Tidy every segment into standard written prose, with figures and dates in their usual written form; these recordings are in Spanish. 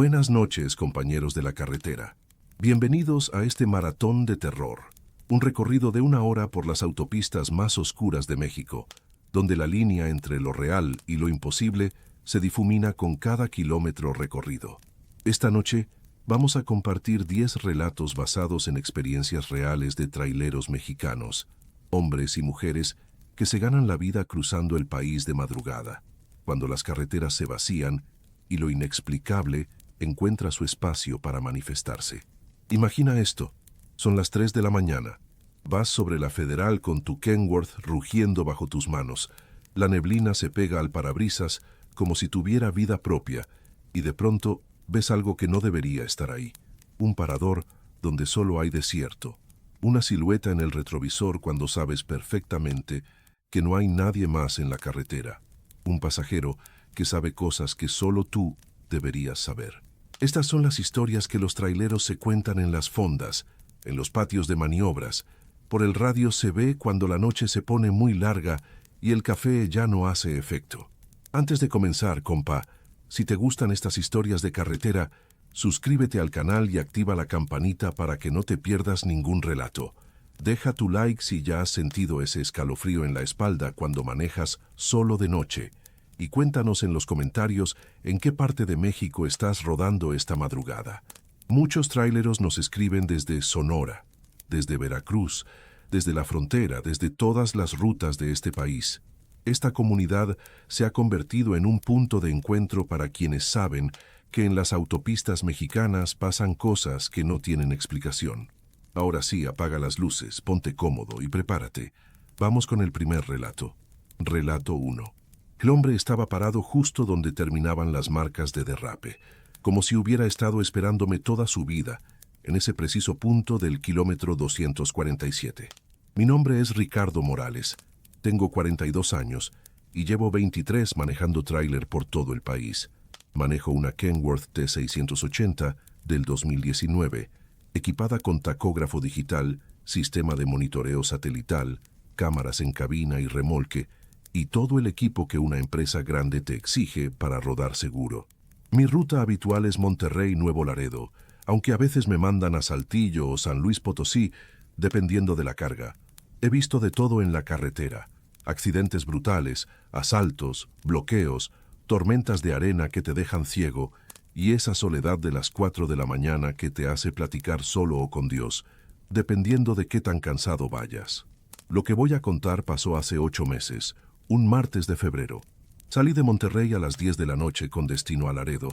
Buenas noches, compañeros de la carretera. Bienvenidos a este maratón de terror, un recorrido de 1 hora por las autopistas más oscuras de México, donde la línea entre lo real y lo imposible se difumina con cada kilómetro recorrido. Esta noche vamos a compartir 10 relatos basados en experiencias reales de traileros mexicanos, hombres y mujeres que se ganan la vida cruzando el país de madrugada, cuando las carreteras se vacían y lo inexplicable encuentra su espacio para manifestarse. Imagina esto, son las 3 de la mañana. Vas sobre la Federal con tu Kenworth rugiendo bajo tus manos. La neblina se pega al parabrisas como si tuviera vida propia y de pronto ves algo que no debería estar ahí. Un parador donde solo hay desierto. Una silueta en el retrovisor cuando sabes perfectamente que no hay nadie más en la carretera. Un pasajero que sabe cosas que solo tú deberías saber. Estas son las historias que los traileros se cuentan en las fondas, en los patios de maniobras. Por el radio se ve cuando la noche se pone muy larga y el café ya no hace efecto. Antes de comenzar, compa, si te gustan estas historias de carretera, suscríbete al canal y activa la campanita para que no te pierdas ningún relato. Deja tu like si ya has sentido ese escalofrío en la espalda cuando manejas solo de noche. Y cuéntanos en los comentarios en qué parte de México estás rodando esta madrugada. Muchos traileros nos escriben desde Sonora, desde Veracruz, desde la frontera, desde todas las rutas de este país. Esta comunidad se ha convertido en un punto de encuentro para quienes saben que en las autopistas mexicanas pasan cosas que no tienen explicación. Ahora sí, apaga las luces, ponte cómodo y prepárate. Vamos con el primer relato. Relato 1. El hombre estaba parado justo donde terminaban las marcas de derrape, como si hubiera estado esperándome toda su vida, en ese preciso punto del kilómetro 247. Mi nombre es Ricardo Morales, tengo 42 años y llevo 23 manejando tráiler por todo el país. Manejo una Kenworth T680 del 2019, equipada con tacógrafo digital, sistema de monitoreo satelital, cámaras en cabina y remolque, y todo el equipo que una empresa grande te exige para rodar seguro. Mi ruta habitual es Monterrey-Nuevo Laredo, aunque a veces me mandan a Saltillo o San Luis Potosí, dependiendo de la carga. He visto de todo en la carretera: accidentes brutales, asaltos, bloqueos, tormentas de arena que te dejan ciego y esa soledad de las 4 de la mañana que te hace platicar solo o con Dios, dependiendo de qué tan cansado vayas. Lo que voy a contar pasó hace 8 meses, un martes de febrero. Salí de Monterrey a las 10 de la noche con destino a Laredo,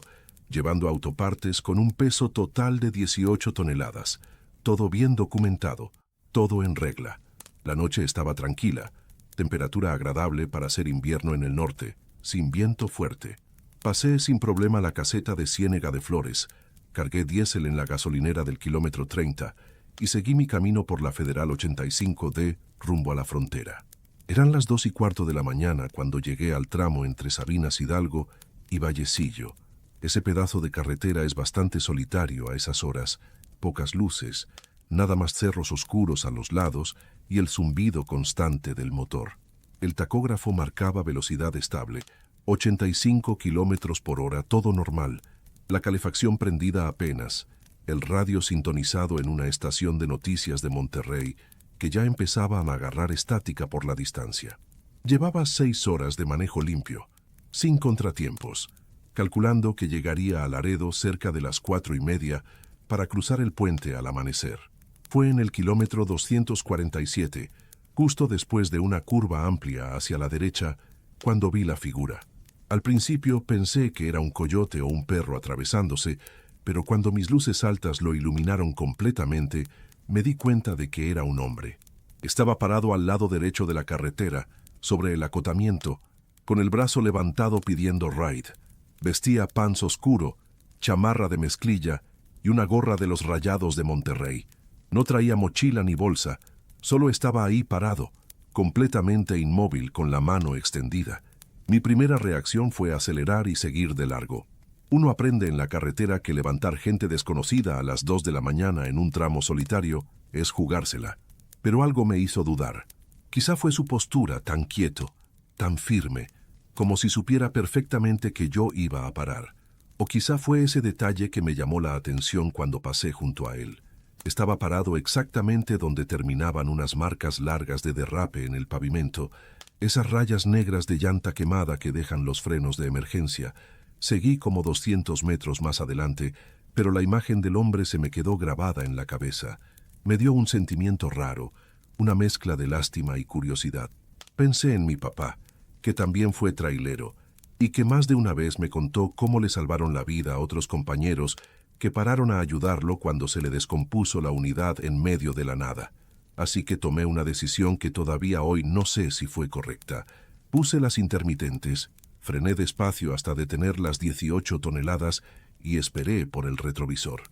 llevando autopartes con un peso total de 18 toneladas. Todo bien documentado, todo en regla. La noche estaba tranquila, temperatura agradable para ser invierno en el norte, sin viento fuerte. Pasé sin problema la caseta de Ciénega de Flores, cargué diésel en la gasolinera del kilómetro 30 y seguí mi camino por la Federal 85D rumbo a la frontera. Eran las 2:15 de la mañana cuando llegué al tramo entre Sabinas Hidalgo y Vallecillo. Ese pedazo de carretera es bastante solitario a esas horas, pocas luces, nada más cerros oscuros a los lados y el zumbido constante del motor. El tacógrafo marcaba velocidad estable, 85 kilómetros por hora, todo normal, la calefacción prendida apenas, el radio sintonizado en una estación de noticias de Monterrey, que ya empezaba a agarrar estática por la distancia. Llevaba 6 horas de manejo limpio, sin contratiempos, calculando que llegaría a Laredo cerca de las 4:30 para cruzar el puente al amanecer. Fue en el kilómetro 247, justo después de una curva amplia hacia la derecha, cuando vi la figura. Al principio pensé que era un coyote o un perro atravesándose, pero cuando mis luces altas lo iluminaron completamente, me di cuenta de que era un hombre. Estaba parado al lado derecho de la carretera, sobre el acotamiento, con el brazo levantado pidiendo ride. Vestía pants oscuro, chamarra de mezclilla y una gorra de los Rayados de Monterrey. No traía mochila ni bolsa, solo estaba ahí parado, completamente inmóvil con la mano extendida. Mi primera reacción fue acelerar y seguir de largo. Uno aprende en la carretera que levantar gente desconocida a las 2 de la mañana en un tramo solitario es jugársela. Pero algo me hizo dudar. Quizá fue su postura tan quieto, tan firme, como si supiera perfectamente que yo iba a parar. O quizá fue ese detalle que me llamó la atención cuando pasé junto a él. Estaba parado exactamente donde terminaban unas marcas largas de derrape en el pavimento, esas rayas negras de llanta quemada que dejan los frenos de emergencia. Seguí como 200 metros más adelante, pero la imagen del hombre se me quedó grabada en la cabeza. Me dio un sentimiento raro, una mezcla de lástima y curiosidad. Pensé en mi papá, que también fue trailero, y que más de una vez me contó cómo le salvaron la vida a otros compañeros que pararon a ayudarlo cuando se le descompuso la unidad en medio de la nada. Así que tomé una decisión que todavía hoy no sé si fue correcta. Puse las intermitentes, frené despacio hasta detener las 18 toneladas y esperé por el retrovisor.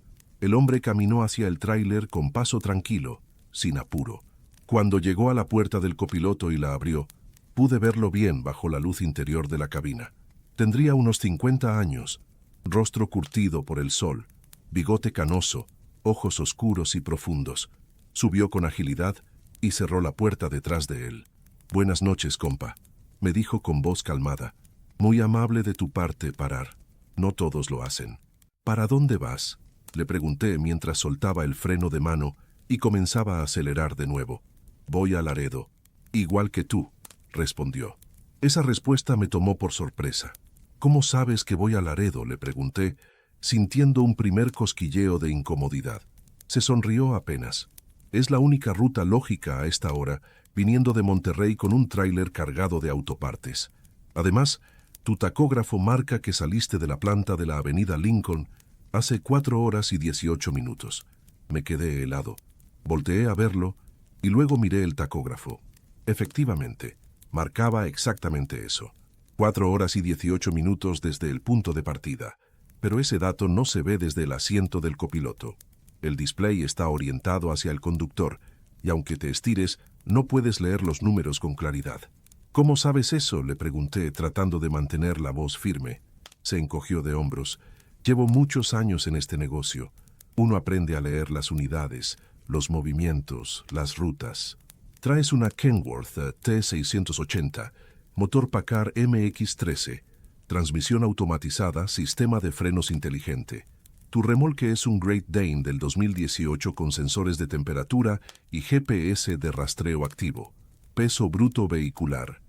El hombre caminó hacia el tráiler con paso tranquilo, sin apuro. Cuando llegó a la puerta del copiloto y la abrió, pude verlo bien bajo la luz interior de la cabina. Tendría unos 50 años, rostro curtido por el sol, bigote canoso, ojos oscuros y profundos. Subió con agilidad y cerró la puerta detrás de él. «Buenas noches, compa», me dijo con voz calmada. «Muy amable de tu parte parar. No todos lo hacen». «¿Para dónde vas?», le pregunté mientras soltaba el freno de mano y comenzaba a acelerar de nuevo. «Voy a Laredo». «Igual que tú», respondió. Esa respuesta me tomó por sorpresa. «¿Cómo sabes que voy a Laredo?», le pregunté, sintiendo un primer cosquilleo de incomodidad. Se sonrió apenas. «Es la única ruta lógica a esta hora, viniendo de Monterrey con un tráiler cargado de autopartes. Además, tu tacógrafo marca que saliste de la planta de la avenida Lincoln hace 4 horas y 18 minutos. Me quedé helado. Volteé a verlo y luego miré el tacógrafo. Efectivamente, marcaba exactamente eso. 4 horas y 18 minutos desde el punto de partida. Pero ese dato no se ve desde el asiento del copiloto. El display está orientado hacia el conductor, y aunque te estires, no puedes leer los números con claridad. «¿Cómo sabes eso?», le pregunté, tratando de mantener la voz firme. Se encogió de hombros. «Llevo muchos años en este negocio. Uno aprende a leer las unidades, los movimientos, las rutas. Traes una Kenworth T680, motor Packard MX-13, transmisión automatizada, sistema de frenos inteligente. Tu remolque es un Great Dane del 2018 con sensores de temperatura y GPS de rastreo activo. Peso bruto vehicular,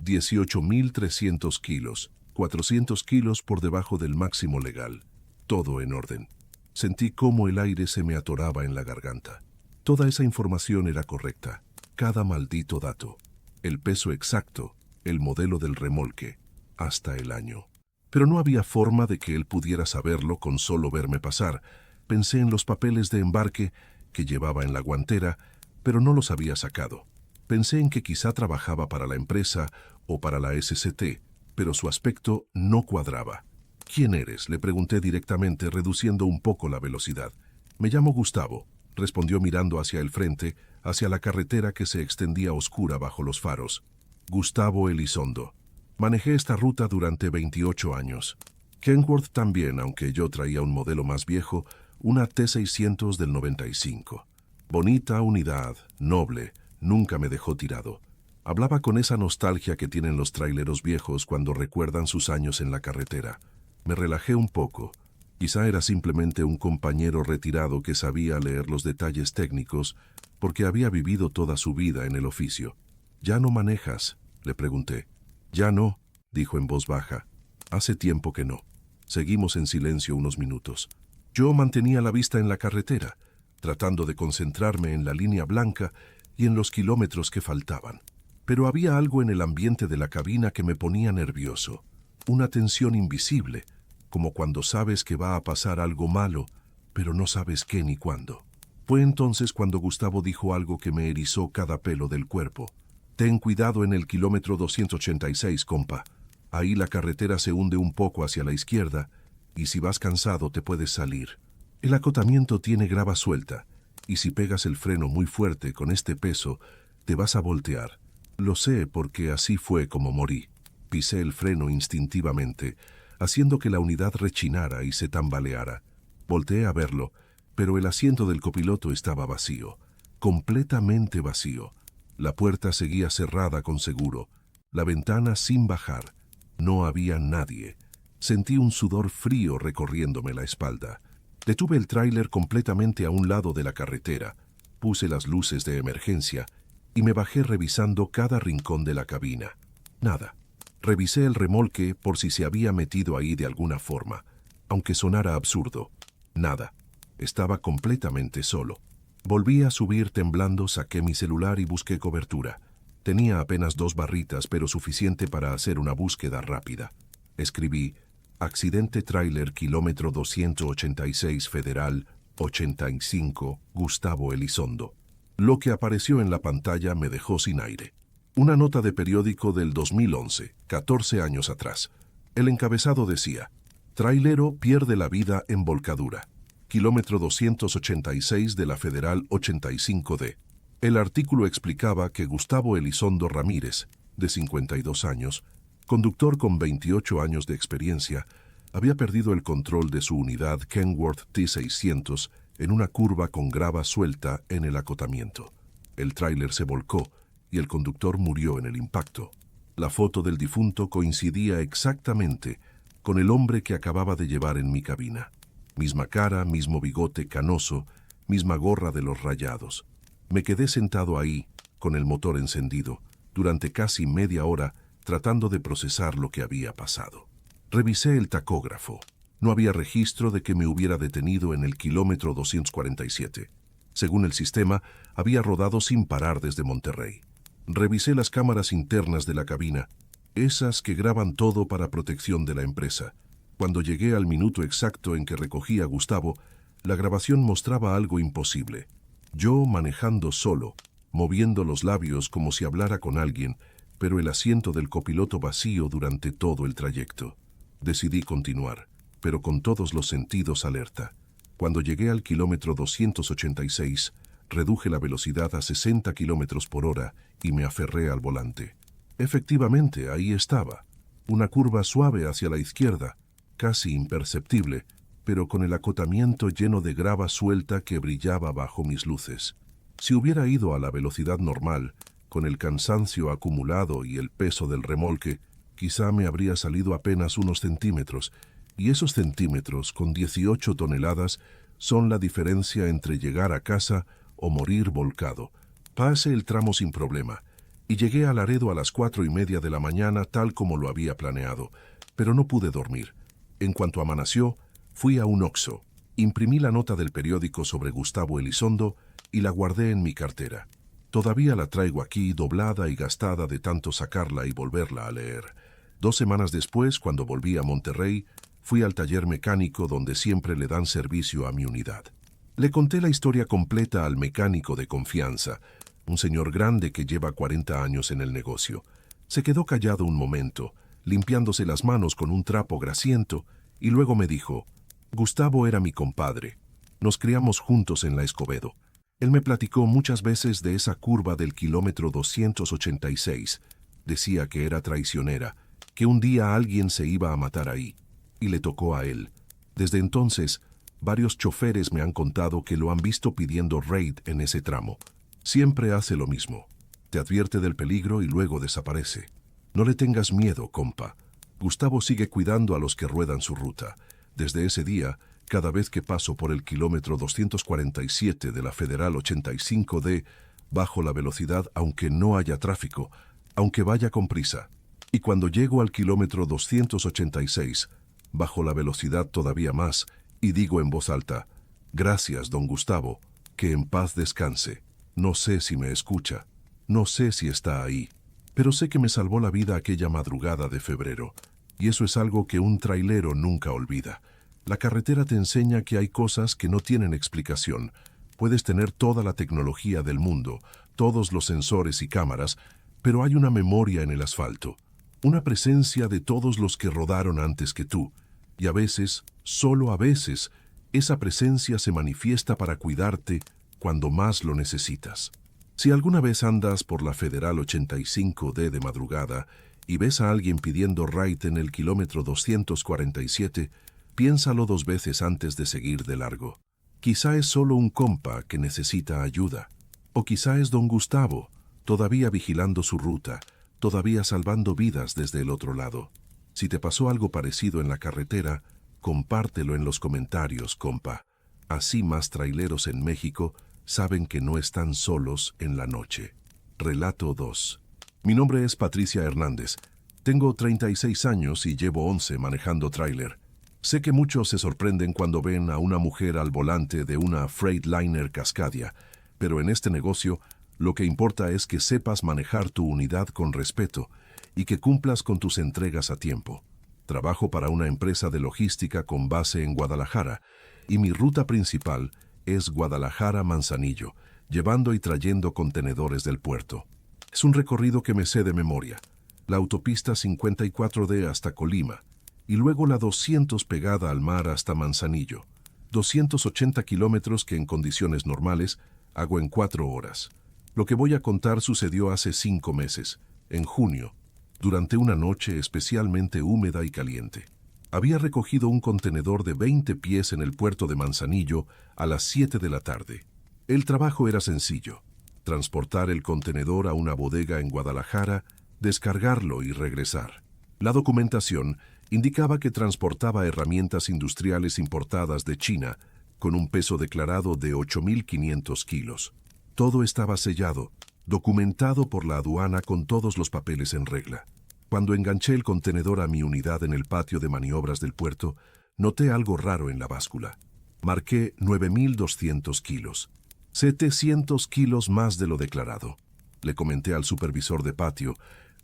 18.300 kilos, 400 kilos por debajo del máximo legal. Todo en orden». Sentí cómo el aire se me atoraba en la garganta. Toda esa información era correcta. Cada maldito dato. El peso exacto, el modelo del remolque, hasta el año. Pero no había forma de que él pudiera saberlo con solo verme pasar. Pensé en los papeles de embarque que llevaba en la guantera, pero no los había sacado. Pensé en que quizá trabajaba para la empresa o para la SCT, pero su aspecto no cuadraba. «¿Quién eres?», le pregunté directamente, reduciendo un poco la velocidad. «Me llamo Gustavo», respondió mirando hacia el frente, hacia la carretera que se extendía oscura bajo los faros. «Gustavo Elizondo. Manejé esta ruta durante 28 años. Kenworth también, aunque yo traía un modelo más viejo, una T600 del 95. Bonita unidad, noble, nunca me dejó tirado». Hablaba con esa nostalgia que tienen los traileros viejos cuando recuerdan sus años en la carretera. Me relajé un poco. Quizá era simplemente un compañero retirado que sabía leer los detalles técnicos porque había vivido toda su vida en el oficio. «¿Ya no manejas?», le pregunté. «Ya no», dijo en voz baja. «Hace tiempo que no». Seguimos en silencio unos minutos. Yo mantenía la vista en la carretera, tratando de concentrarme en la línea blanca y en los kilómetros que faltaban. Pero había algo en el ambiente de la cabina que me ponía nervioso. Una tensión invisible, como cuando sabes que va a pasar algo malo, pero no sabes qué ni cuándo. Fue entonces cuando Gustavo dijo algo que me erizó cada pelo del cuerpo. «Ten cuidado en el kilómetro 286, compa. Ahí la carretera se hunde un poco hacia la izquierda, y si vas cansado te puedes salir. El acotamiento tiene grava suelta, y si pegas el freno muy fuerte con este peso, te vas a voltear. Lo sé porque así fue como morí». Pisé el freno instintivamente, haciendo que la unidad rechinara y se tambaleara. Volteé a verlo, pero el asiento del copiloto estaba vacío, completamente vacío. La puerta seguía cerrada con seguro, la ventana sin bajar. No había nadie. Sentí un sudor frío recorriéndome la espalda. Detuve el tráiler completamente a un lado de la carretera, puse las luces de emergencia y me bajé revisando cada rincón de la cabina. Nada. Revisé el remolque por si se había metido ahí de alguna forma, aunque sonara absurdo. Nada. Estaba completamente solo. Volví a subir temblando, saqué mi celular y busqué cobertura. Tenía apenas 2 barritas, pero suficiente para hacer una búsqueda rápida. Escribí: accidente tráiler kilómetro 286 Federal 85 Gustavo Elizondo. Lo que apareció en la pantalla me dejó sin aire. Una nota de periódico del 2011, 14 años atrás. El encabezado decía: trailero pierde la vida en volcadura. Kilómetro 286 de la Federal 85D. El artículo explicaba que Gustavo Elizondo Ramírez, de 52 años, conductor con 28 años de experiencia, había perdido el control de su unidad Kenworth T600 en una curva con grava suelta en el acotamiento. El tráiler se volcó y el conductor murió en el impacto. La foto del difunto coincidía exactamente con el hombre que acababa de llevar en mi cabina. Misma cara, mismo bigote canoso, misma gorra de los rayados. Me quedé sentado ahí, con el motor encendido, durante casi media hora, tratando de procesar lo que había pasado. Revisé el tacógrafo. No había registro de que me hubiera detenido en el kilómetro 247. Según el sistema, había rodado sin parar desde Monterrey. Revisé las cámaras internas de la cabina, esas que graban todo para protección de la empresa. Cuando llegué al minuto exacto en que recogí a Gustavo, la grabación mostraba algo imposible. Yo manejando solo, moviendo los labios como si hablara con alguien, pero el asiento del copiloto vacío durante todo el trayecto. Decidí continuar, pero con todos los sentidos alerta. Cuando llegué al kilómetro 286, reduje la velocidad a 60 kilómetros por hora y me aferré al volante. Efectivamente, ahí estaba, una curva suave hacia la izquierda, casi imperceptible, pero con el acotamiento lleno de grava suelta que brillaba bajo mis luces. Si hubiera ido a la velocidad normal, con el cansancio acumulado y el peso del remolque, quizá me habría salido apenas unos centímetros, y esos centímetros, con 18 toneladas, son la diferencia entre llegar a casa o morir volcado. Pasé el tramo sin problema, y llegué a Laredo a las 4:30 de la mañana tal como lo había planeado, pero no pude dormir. En cuanto amaneció, fui a un Oxxo, imprimí la nota del periódico sobre Gustavo Elizondo y la guardé en mi cartera. Todavía la traigo aquí doblada y gastada de tanto sacarla y volverla a leer. 2 semanas después, cuando volví a Monterrey, fui al taller mecánico donde siempre le dan servicio a mi unidad. Le conté la historia completa al mecánico de confianza, un señor grande que lleva 40 años en el negocio. Se quedó callado un momento, limpiándose las manos con un trapo grasiento, y luego me dijo: Gustavo era mi compadre. Nos criamos juntos en la Escobedo. Él me platicó muchas veces de esa curva del kilómetro 286. Decía que era traicionera, que un día alguien se iba a matar ahí, y le tocó a él. Desde entonces, varios choferes me han contado que lo han visto pidiendo raid en ese tramo. Siempre hace lo mismo. Te advierte del peligro y luego desaparece. No le tengas miedo, compa. Gustavo sigue cuidando a los que ruedan su ruta. Desde ese día, cada vez que paso por el kilómetro 247 de la Federal 85D, bajo la velocidad aunque no haya tráfico, aunque vaya con prisa. Y cuando llego al kilómetro 286, bajo la velocidad todavía más y digo en voz alta: gracias, don Gustavo, que en paz descanse. No sé si me escucha, no sé si está ahí, pero sé que me salvó la vida aquella madrugada de febrero, y eso es algo que un trailero nunca olvida. La carretera te enseña que hay cosas que no tienen explicación. Puedes tener toda la tecnología del mundo, todos los sensores y cámaras, pero hay una memoria en el asfalto, una presencia de todos los que rodaron antes que tú, y a veces, solo a veces, esa presencia se manifiesta para cuidarte cuando más lo necesitas. Si alguna vez andas por la Federal 85D de madrugada y ves a alguien pidiendo raid en el kilómetro 247, piénsalo 2 veces antes de seguir de largo. Quizá es solo un compa que necesita ayuda, o quizá es don Gustavo, todavía vigilando su ruta, todavía salvando vidas desde el otro lado. Si te pasó algo parecido en la carretera, compártelo en los comentarios, compa. Así más traileros en México saben que no están solos en la noche. Relato 2. Mi nombre es Patricia Hernández. Tengo 36 años y llevo 11 manejando tráiler. Sé que muchos se sorprenden cuando ven a una mujer al volante de una Freightliner Cascadia, pero en este negocio lo que importa es que sepas manejar tu unidad con respeto y que cumplas con tus entregas a tiempo. Trabajo para una empresa de logística con base en Guadalajara y mi ruta principal es Guadalajara-Manzanillo, llevando y trayendo contenedores del puerto. Es un recorrido que me sé de memoria. La autopista 54D hasta Colima y luego la 200 pegada al mar hasta Manzanillo. 280 kilómetros que en condiciones normales hago en 4 horas. Lo que voy a contar sucedió hace 5 meses, en junio, durante una noche especialmente húmeda y caliente. Había recogido un contenedor de 20 pies en el puerto de Manzanillo a las 7 de la tarde. El trabajo era sencillo: transportar el contenedor a una bodega en Guadalajara, descargarlo y regresar. La documentación indicaba que transportaba herramientas industriales importadas de China, con un peso declarado de 8.500 kilos. Todo estaba sellado, documentado por la aduana con todos los papeles en regla. Cuando enganché el contenedor a mi unidad en el patio de maniobras del puerto, noté algo raro en la báscula. Marqué 9.200 kilos. 700 kilos más de lo declarado. Le comenté al supervisor de patio,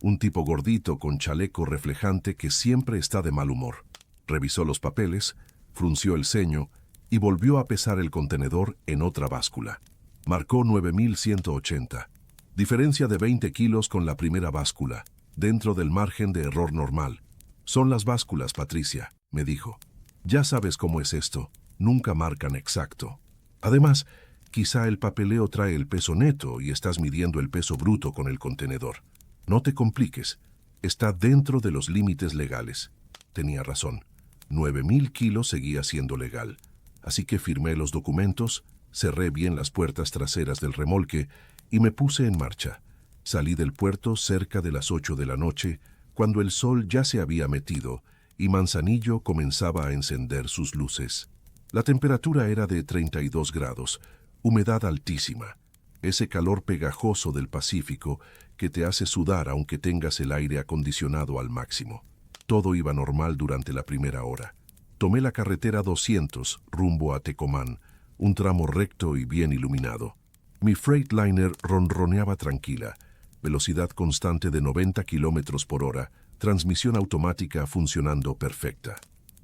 un tipo gordito con chaleco reflejante que siempre está de mal humor. Revisó los papeles, frunció el ceño y volvió a pesar el contenedor en otra báscula. Marcó 9.180. Diferencia de 20 kilos con la primera báscula, dentro del margen de error normal. Son las básculas, Patricia, me dijo. Ya sabes cómo es esto, nunca marcan exacto. Además, quizá el papeleo trae el peso neto y estás midiendo el peso bruto con el contenedor. No te compliques, está dentro de los límites legales. Tenía razón, 9.000 kilos seguía siendo legal. Así que firmé los documentos, cerré bien las puertas traseras del remolque y me puse en marcha. Salí del puerto cerca de las 8 de la noche, cuando el sol ya se había metido y Manzanillo comenzaba a encender sus luces. La temperatura era de 32 grados, humedad altísima, ese calor pegajoso del Pacífico que te hace sudar aunque tengas el aire acondicionado al máximo. Todo iba normal durante la primera hora. Tomé la carretera 200 rumbo a Tecomán, un tramo recto y bien iluminado. Mi Freightliner ronroneaba tranquila, velocidad constante de 90 kilómetros por hora, transmisión automática funcionando perfecta.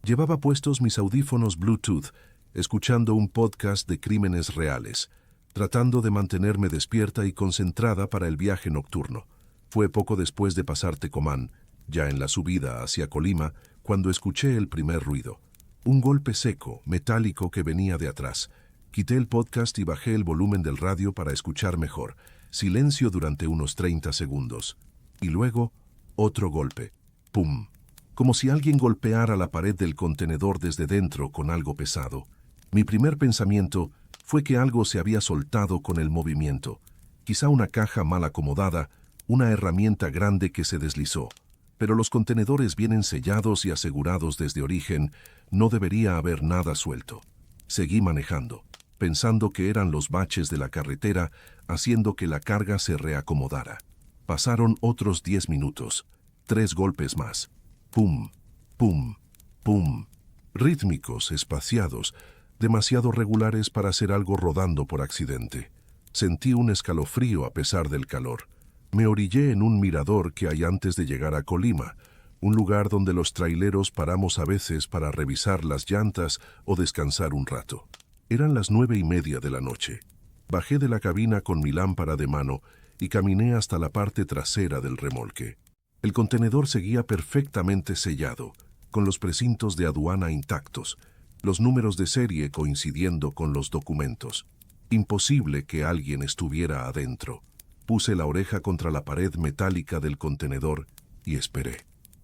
Llevaba puestos mis audífonos Bluetooth, escuchando un podcast de crímenes reales, tratando de mantenerme despierta y concentrada para el viaje nocturno. Fue poco después de pasar Tecomán, ya en la subida hacia Colima, cuando escuché el primer ruido. Un golpe seco, metálico que venía de atrás. Quité el podcast y bajé el volumen del radio para escuchar mejor. Silencio durante unos 30 segundos. Y luego, otro golpe. ¡Pum! Como si alguien golpeara la pared del contenedor desde dentro con algo pesado. Mi primer pensamiento fue que algo se había soltado con el movimiento. Quizá una caja mal acomodada, una herramienta grande que se deslizó. Pero los contenedores vienen sellados y asegurados desde origen, no debería haber nada suelto. Seguí manejando, pensando que eran los baches de la carretera, haciendo que la carga se reacomodara. Pasaron otros 10 minutos. 3 golpes más. Pum, pum, pum. Rítmicos, espaciados, demasiado regulares para hacer algo rodando por accidente. Sentí un escalofrío a pesar del calor. Me orillé en un mirador que hay antes de llegar a Colima, un lugar donde los traileros paramos a veces para revisar las llantas o descansar un rato. Eran las 9:30 de la noche. Bajé de la cabina con mi lámpara de mano y caminé hasta la parte trasera del remolque. El contenedor seguía perfectamente sellado, con los precintos de aduana intactos, los números de serie coincidiendo con los documentos. Imposible que alguien estuviera adentro. Puse la oreja contra la pared metálica del contenedor y esperé.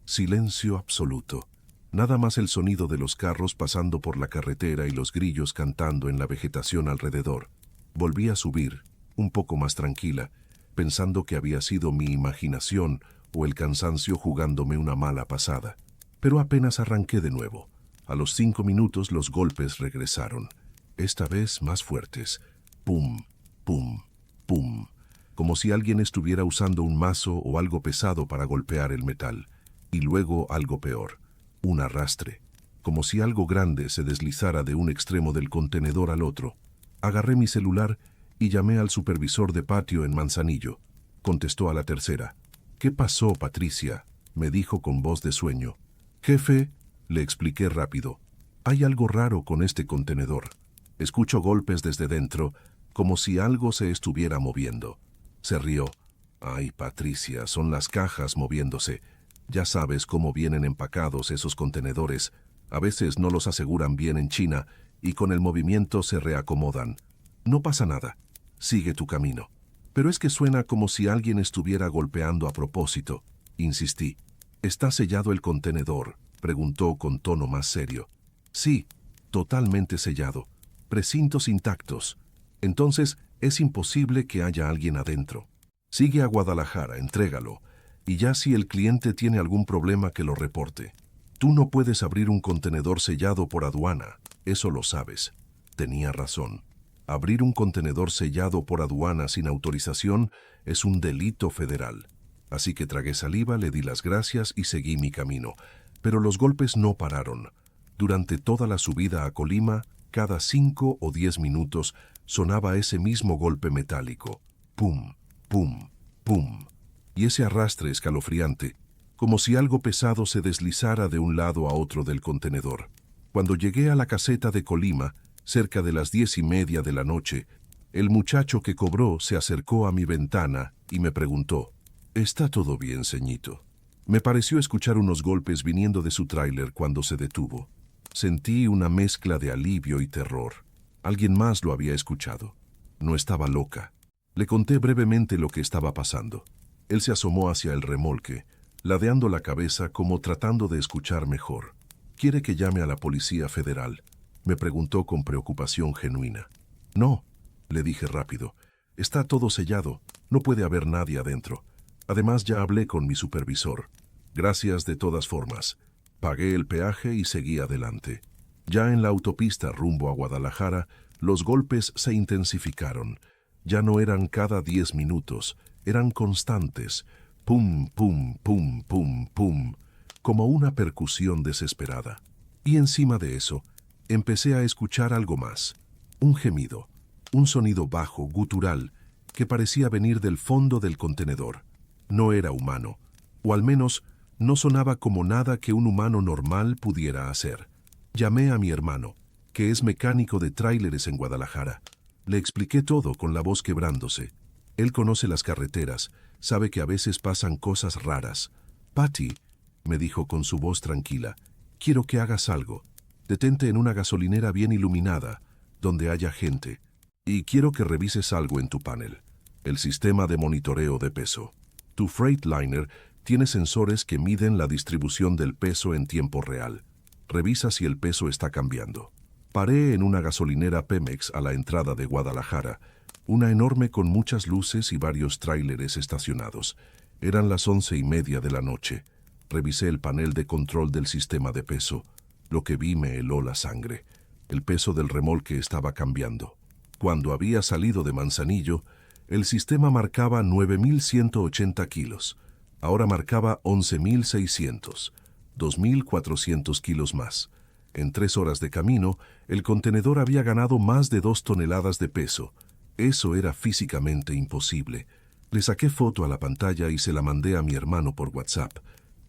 Silencio absoluto. Nada más el sonido de los carros pasando por la carretera y los grillos cantando en la vegetación alrededor. Volví a subir, un poco más tranquila, pensando que había sido mi imaginación o el cansancio jugándome una mala pasada. Pero apenas arranqué de nuevo. A los 5 minutos los golpes regresaron, esta vez más fuertes. Pum, pum, pum, como si alguien estuviera usando un mazo o algo pesado para golpear el metal. Y luego algo peor, un arrastre, como si algo grande se deslizara de un extremo del contenedor al otro. Agarré mi celular y llamé al supervisor de patio en Manzanillo. Contestó a la tercera. «¿Qué pasó, Patricia?», me dijo con voz de sueño. «Jefe», le expliqué rápido, «hay algo raro con este contenedor. Escucho golpes desde dentro, como si algo se estuviera moviendo». Se rió. «Ay, Patricia, son las cajas moviéndose. Ya sabes cómo vienen empacados esos contenedores. A veces no los aseguran bien en China y con el movimiento se reacomodan. No pasa nada. Sigue tu camino». «Pero es que suena como si alguien estuviera golpeando a propósito», insistí. «¿Está sellado el contenedor?», preguntó con tono más serio. «Sí, totalmente sellado. Precintos intactos. Entonces es imposible que haya alguien adentro. Sigue a Guadalajara, entrégalo, y ya si el cliente tiene algún problema que lo reporte. Tú no puedes abrir un contenedor sellado por aduana, eso lo sabes». Tenía razón. Abrir un contenedor sellado por aduana sin autorización es un delito federal. Así que tragué saliva, le di las gracias y seguí mi camino. Pero los golpes no pararon. Durante toda la subida a Colima, cada 5 o 10 minutos sonaba ese mismo golpe metálico. Pum, pum, pum. Y ese arrastre escalofriante, como si algo pesado se deslizara de un lado a otro del contenedor. Cuando llegué a la caseta de Colima, cerca de las 10:30 de la noche, el muchacho que cobró se acercó a mi ventana y me preguntó: «¿Está todo bien, ceñito?». Me pareció escuchar unos golpes viniendo de su tráiler cuando se detuvo. Sentí una mezcla de alivio y terror. Alguien más lo había escuchado. No estaba loca. Le conté brevemente lo que estaba pasando. Él se asomó hacia el remolque, ladeando la cabeza como tratando de escuchar mejor. «¿Quiere que llame a la Policía Federal?», me preguntó con preocupación genuina. «No», le dije rápido. «Está todo sellado. No puede haber nadie adentro. Además, ya hablé con mi supervisor. Gracias de todas formas». Pagué el peaje y seguí adelante. Ya en la autopista rumbo a Guadalajara, los golpes se intensificaron. Ya no eran cada 10 minutos, eran constantes. Pum, pum, pum, pum, pum, como una percusión desesperada. Y encima de eso, empecé a escuchar algo más. Un gemido, un sonido bajo, gutural, que parecía venir del fondo del contenedor. No era humano, o al menos no sonaba como nada que un humano normal pudiera hacer. Llamé a mi hermano, que es mecánico de tráileres en Guadalajara. Le expliqué todo con la voz quebrándose. Él conoce las carreteras, sabe que a veces pasan cosas raras. «Patty», me dijo con su voz tranquila, «quiero que hagas algo. Detente en una gasolinera bien iluminada, donde haya gente. Y quiero que revises algo en tu panel, el sistema de monitoreo de peso. Tu Freightliner tiene sensores que miden la distribución del peso en tiempo real. Revisa si el peso está cambiando». Paré en una gasolinera Pemex a la entrada de Guadalajara, una enorme con muchas luces y varios tráileres estacionados. Eran las 11:30 de la noche. Revisé el panel de control del sistema de peso. Lo que vi me heló la sangre. El peso del remolque estaba cambiando. Cuando había salido de Manzanillo, el sistema marcaba 9.180 kilos. Ahora marcaba 11.600, 2.400 kilos más. En 3 horas de camino, el contenedor había ganado más de 2 toneladas de peso. Eso era físicamente imposible. Le saqué foto a la pantalla y se la mandé a mi hermano por WhatsApp.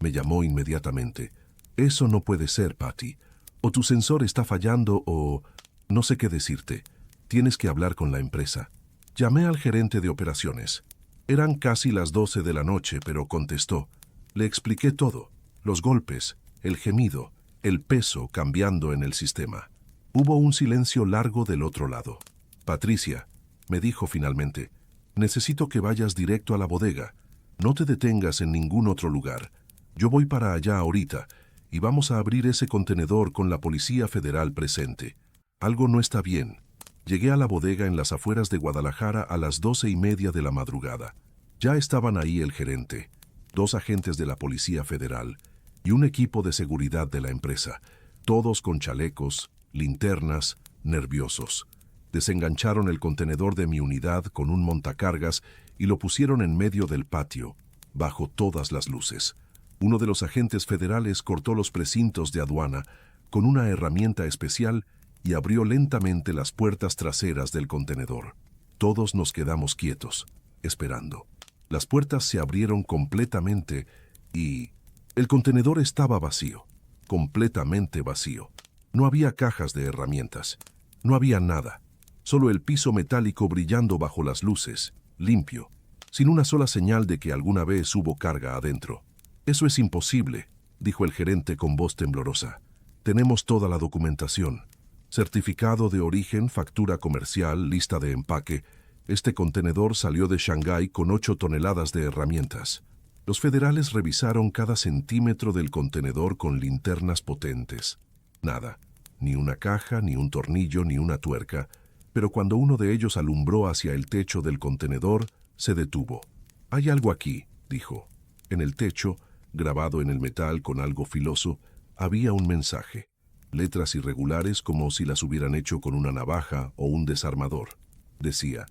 Me llamó inmediatamente. «Eso no puede ser, Patty. O tu sensor está fallando o... no sé qué decirte. Tienes que hablar con la empresa». Llamé al gerente de operaciones. Eran casi las 12 de la noche, pero contestó. Le expliqué todo. Los golpes, el gemido, el peso cambiando en el sistema. Hubo un silencio largo del otro lado. «Patricia», me dijo finalmente, «necesito que vayas directo a la bodega. No te detengas en ningún otro lugar. Yo voy para allá ahorita y vamos a abrir ese contenedor con la Policía Federal presente. Algo no está bien». Llegué a la bodega en las afueras de Guadalajara a las 12:30 de la madrugada. Ya estaban ahí el gerente, 2 agentes de la Policía Federal y un equipo de seguridad de la empresa, todos con chalecos, linternas, nerviosos. Desengancharon el contenedor de mi unidad con un montacargas y lo pusieron en medio del patio, bajo todas las luces. Uno de los agentes federales cortó los precintos de aduana con una herramienta especial y abrió lentamente las puertas traseras del contenedor. Todos nos quedamos quietos, esperando. Las puertas se abrieron completamente y el contenedor estaba vacío, completamente vacío. No había cajas de herramientas, no había nada, solo el piso metálico brillando bajo las luces, limpio, sin una sola señal de que alguna vez hubo carga adentro. «Eso es imposible», dijo el gerente con voz temblorosa. «Tenemos toda la documentación. Certificado de origen, factura comercial, lista de empaque. Este contenedor salió de Shanghái con 8 toneladas de herramientas». Los federales revisaron cada centímetro del contenedor con linternas potentes. Nada, ni una caja, ni un tornillo, ni una tuerca, pero cuando uno de ellos alumbró hacia el techo del contenedor, se detuvo. «Hay algo aquí», dijo. En el techo, grabado en el metal con algo filoso, había un mensaje. Letras irregulares como si las hubieran hecho con una navaja o un desarmador. Decía,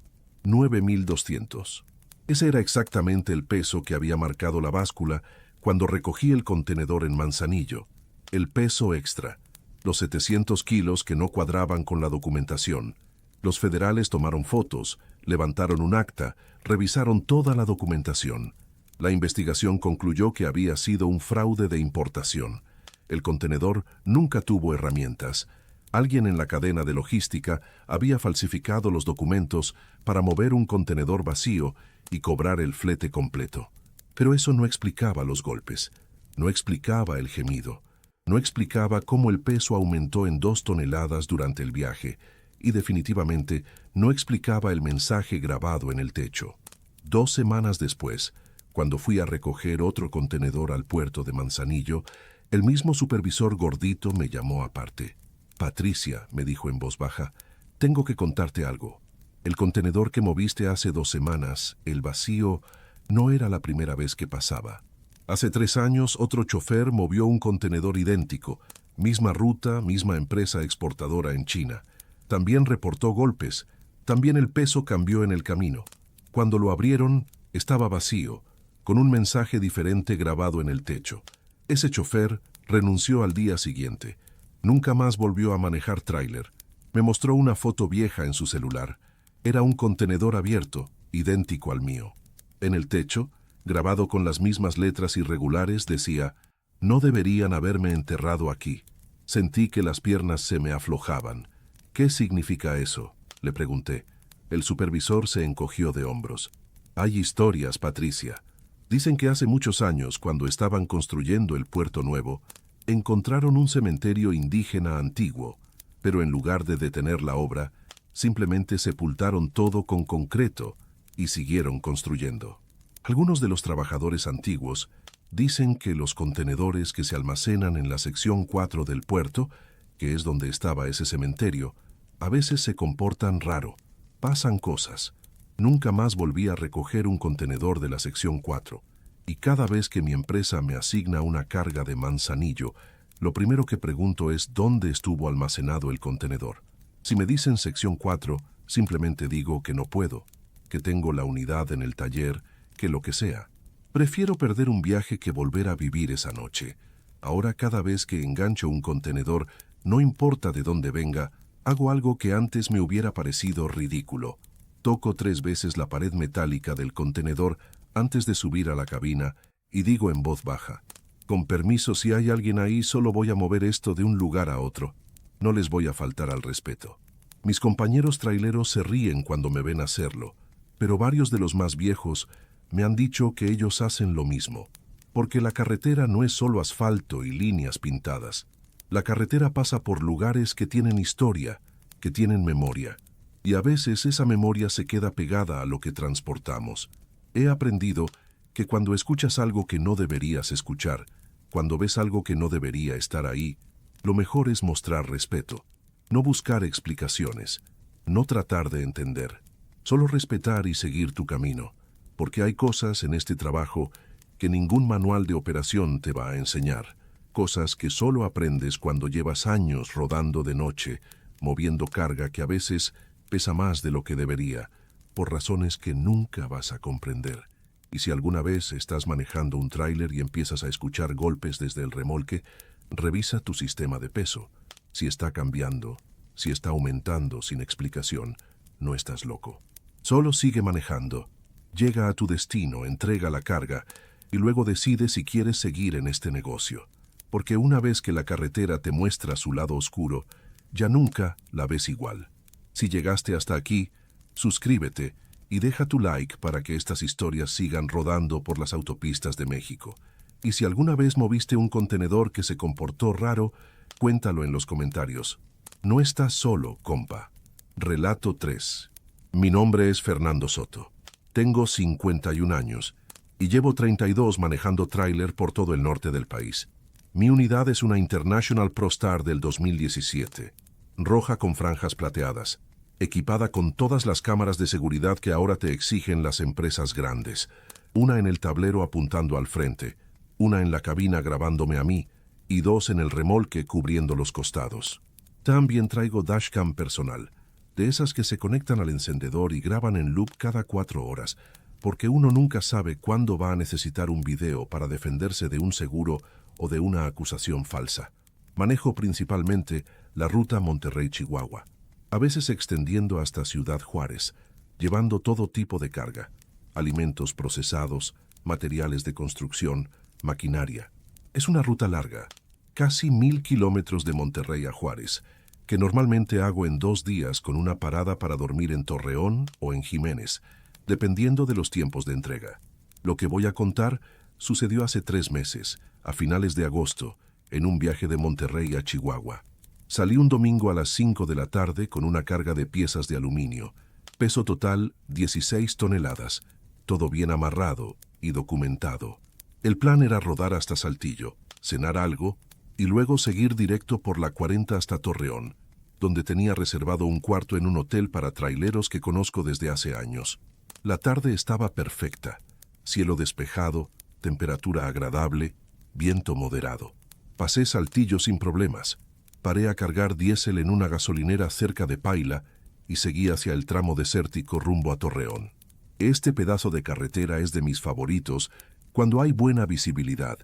9.200. Ese era exactamente el peso que había marcado la báscula cuando recogí el contenedor en Manzanillo. El peso extra. Los 700 kilos que no cuadraban con la documentación. Los federales tomaron fotos, levantaron un acta, revisaron toda la documentación. La investigación concluyó que había sido un fraude de importación. El contenedor nunca tuvo herramientas. Alguien en la cadena de logística había falsificado los documentos para mover un contenedor vacío y cobrar el flete completo. Pero eso no explicaba los golpes, no explicaba el gemido, no explicaba cómo el peso aumentó en 2 toneladas durante el viaje y definitivamente no explicaba el mensaje grabado en el techo. 2 semanas después, cuando fui a recoger otro contenedor al puerto de Manzanillo, el mismo supervisor gordito me llamó aparte. «Patricia», me dijo en voz baja, «tengo que contarte algo. El contenedor que moviste hace 2 semanas, el vacío, no era la primera vez que pasaba. Hace 3 años otro chofer movió un contenedor idéntico, misma ruta, misma empresa exportadora en China. También reportó golpes, también el peso cambió en el camino. Cuando lo abrieron, estaba vacío, con un mensaje diferente grabado en el techo. Ese chofer renunció al día siguiente. Nunca más volvió a manejar tráiler. Me mostró una foto vieja en su celular. Era un contenedor abierto, idéntico al mío. En el techo, grabado con las mismas letras irregulares, decía, «No deberían haberme enterrado aquí». Sentí que las piernas se me aflojaban. «¿Qué significa eso?», le pregunté. El supervisor se encogió de hombros. «Hay historias, Patricia. Dicen que hace muchos años, cuando estaban construyendo el Puerto Nuevo, encontraron un cementerio indígena antiguo, pero en lugar de detener la obra, simplemente sepultaron todo con concreto y siguieron construyendo. Algunos de los trabajadores antiguos dicen que los contenedores que se almacenan en la sección 4 del puerto, que es donde estaba ese cementerio, a veces se comportan raro, pasan cosas. Nunca más volví a recoger un contenedor de la sección 4, y cada vez que mi empresa me asigna una carga de Manzanillo, lo primero que pregunto es dónde estuvo almacenado el contenedor. Si me dicen sección 4, simplemente digo que no puedo, que tengo la unidad en el taller, que lo que sea. Prefiero perder un viaje que volver a vivir esa noche. Ahora cada vez que engancho un contenedor, no importa de dónde venga, hago algo que antes me hubiera parecido ridículo. Toco 3 veces la pared metálica del contenedor antes de subir a la cabina y digo en voz baja, «Con permiso, si hay alguien ahí, solo voy a mover esto de un lugar a otro. No les voy a faltar al respeto». Mis compañeros traileros se ríen cuando me ven hacerlo, pero varios de los más viejos me han dicho que ellos hacen lo mismo, porque la carretera no es solo asfalto y líneas pintadas. La carretera pasa por lugares que tienen historia, que tienen memoria. Y a veces esa memoria se queda pegada a lo que transportamos. He aprendido que cuando escuchas algo que no deberías escuchar, cuando ves algo que no debería estar ahí, lo mejor es mostrar respeto, no buscar explicaciones, no tratar de entender, solo respetar y seguir tu camino, porque hay cosas en este trabajo que ningún manual de operación te va a enseñar. cosas que solo aprendes cuando llevas años rodando de noche, moviendo carga que a veces pesa más de lo que debería, por razones que nunca vas a comprender. Y si alguna vez estás manejando un tráiler y empiezas a escuchar golpes desde el remolque, revisa tu sistema de peso. Si está cambiando, si está aumentando sin explicación, no estás loco. Solo sigue manejando. Llega a tu destino, entrega la carga y luego decide si quieres seguir en este negocio. Porque una vez que la carretera te muestra su lado oscuro, ya nunca la ves igual. Si llegaste hasta aquí, suscríbete y deja tu like para que estas historias sigan rodando por las autopistas de México. Y si alguna vez moviste un contenedor que se comportó raro, cuéntalo en los comentarios. No estás solo, compa. Relato 3. Mi nombre es Fernando Soto. Tengo 51 años y llevo 32 manejando tráiler por todo el norte del país. Mi unidad es una International ProStar del 2017, roja con franjas plateadas, equipada con todas las cámaras de seguridad que ahora te exigen las empresas grandes. Una en el tablero apuntando al frente, una en la cabina grabándome a mí y 2 en el remolque cubriendo los costados. También traigo dashcam personal, de esas que se conectan al encendedor y graban en loop cada 4 horas, porque uno nunca sabe cuándo va a necesitar un video para defenderse de un seguro o de una acusación falsa. Manejo principalmente la ruta Monterrey-Chihuahua, a veces extendiendo hasta Ciudad Juárez, llevando todo tipo de carga, alimentos procesados, materiales de construcción, maquinaria. Es una ruta larga, casi 1000 kilómetros de Monterrey a Juárez, que normalmente hago en 2 días con una parada para dormir en Torreón o en Jiménez, dependiendo de los tiempos de entrega. Lo que voy a contar sucedió hace 3 meses, a finales de agosto, en un viaje de Monterrey a Chihuahua. Salí un domingo a las 5 de la tarde con una carga de piezas de aluminio. Peso total 16 toneladas, todo bien amarrado y documentado. El plan era rodar hasta Saltillo, cenar algo y luego seguir directo por la 40 hasta Torreón, donde tenía reservado un cuarto en un hotel para traileros que conozco desde hace años. La tarde estaba perfecta, cielo despejado, temperatura agradable, viento moderado. Pasé Saltillo sin problemas. Paré a cargar diésel en una gasolinera cerca de Paila y seguí hacia el tramo desértico rumbo a Torreón. Este pedazo de carretera es de mis favoritos cuando hay buena visibilidad.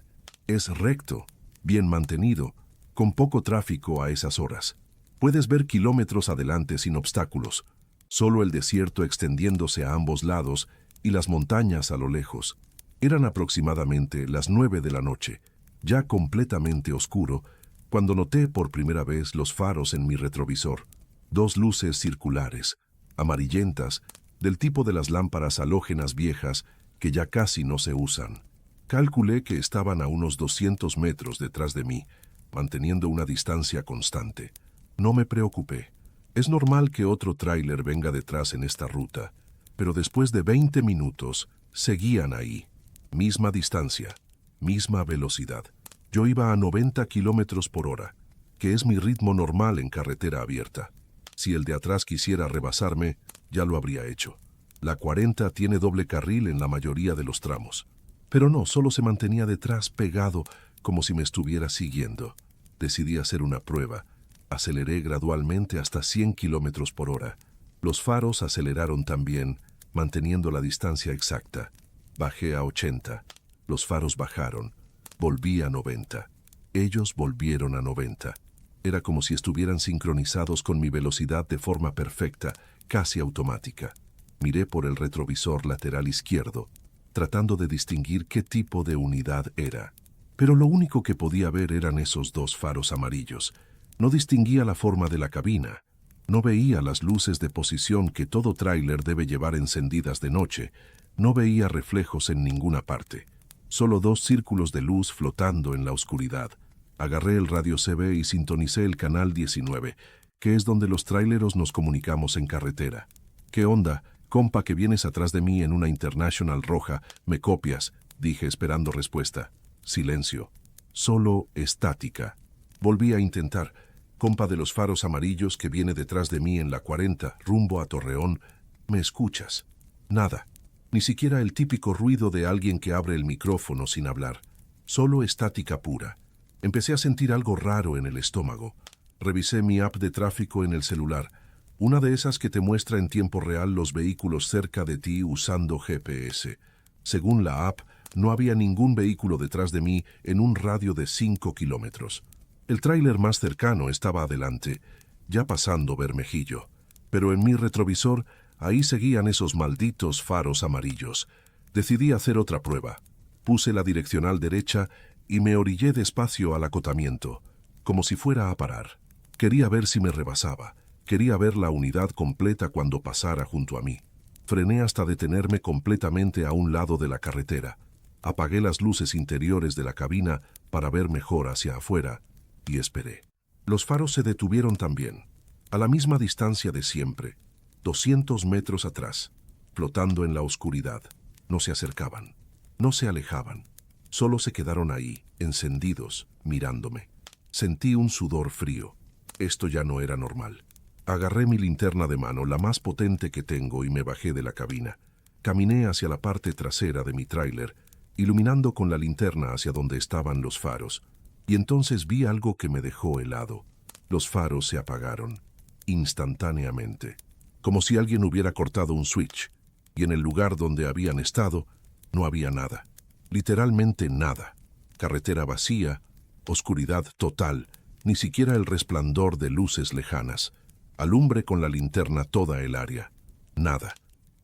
Es recto, bien mantenido, con poco tráfico a esas horas. Puedes ver kilómetros adelante sin obstáculos, solo el desierto extendiéndose a ambos lados y las montañas a lo lejos. Eran aproximadamente las 9 de la noche, ya completamente oscuro, cuando noté por primera vez los faros en mi retrovisor. 2 luces circulares, amarillentas, del tipo de las lámparas halógenas viejas que ya casi no se usan. Calculé que estaban a unos 200 metros detrás de mí, manteniendo una distancia constante. No me preocupé. Es normal que otro tráiler venga detrás en esta ruta, pero después de 20 minutos, seguían ahí. Misma distancia, misma velocidad. Yo iba a 90 kilómetros por hora, que es mi ritmo normal en carretera abierta. Si el de atrás quisiera rebasarme, ya lo habría hecho. La 40 tiene doble carril en la mayoría de los tramos. Pero no, solo se mantenía detrás pegado como si me estuviera siguiendo. Decidí hacer una prueba. Aceleré gradualmente hasta 100 kilómetros por hora. Los faros aceleraron también, manteniendo la distancia exacta. Bajé a 80. Los faros bajaron. Volví a 90. Ellos volvieron a 90. Era como si estuvieran sincronizados con mi velocidad de forma perfecta, casi automática. Miré por el retrovisor lateral izquierdo, tratando de distinguir qué tipo de unidad era. Pero lo único que podía ver eran esos 2 faros amarillos. No distinguía la forma de la cabina. No veía las luces de posición que todo tráiler debe llevar encendidas de noche. No veía reflejos en ninguna parte. Solo 2 círculos de luz flotando en la oscuridad. Agarré el radio CB y sintonicé el canal 19, que es donde los tráileros nos comunicamos en carretera. ¿Qué onda? Compa, que vienes atrás de mí en una International roja, ¿me copias?, dije esperando respuesta. Silencio. Solo estática. Volví a intentar. Compa de los faros amarillos que viene detrás de mí en la 40, rumbo a Torreón, ¿me escuchas? Nada. Ni siquiera el típico ruido de alguien que abre el micrófono sin hablar. Solo estática pura. Empecé a sentir algo raro en el estómago. Revisé mi app de tráfico en el celular, una de esas que te muestra en tiempo real los vehículos cerca de ti usando GPS. Según la app, no había ningún vehículo detrás de mí en un radio de 5 kilómetros. El tráiler más cercano estaba adelante, ya pasando Bermejillo. Pero en mi retrovisor, ahí seguían esos malditos faros amarillos. Decidí hacer otra prueba. Puse la direccional derecha y me orillé despacio al acotamiento, como si fuera a parar. Quería ver si me rebasaba. Quería ver la unidad completa cuando pasara junto a mí. Frené hasta detenerme completamente a un lado de la carretera. Apagué las luces interiores de la cabina para ver mejor hacia afuera y esperé. Los faros se detuvieron también, a la misma distancia de siempre, 200 metros atrás, flotando en la oscuridad. No se acercaban, no se alejaban, solo se quedaron ahí, encendidos, mirándome. Sentí un sudor frío. Esto ya no era normal. Agarré mi linterna de mano, la más potente que tengo, y me bajé de la cabina. Caminé hacia la parte trasera de mi tráiler, iluminando con la linterna hacia donde estaban los faros, y entonces vi algo que me dejó helado. Los faros se apagaron, instantáneamente, como si alguien hubiera cortado un switch, y en el lugar donde habían estado no había nada, literalmente nada. Carretera vacía, oscuridad total, ni siquiera el resplandor de luces lejanas. Alumbré con la linterna toda el área. Nada.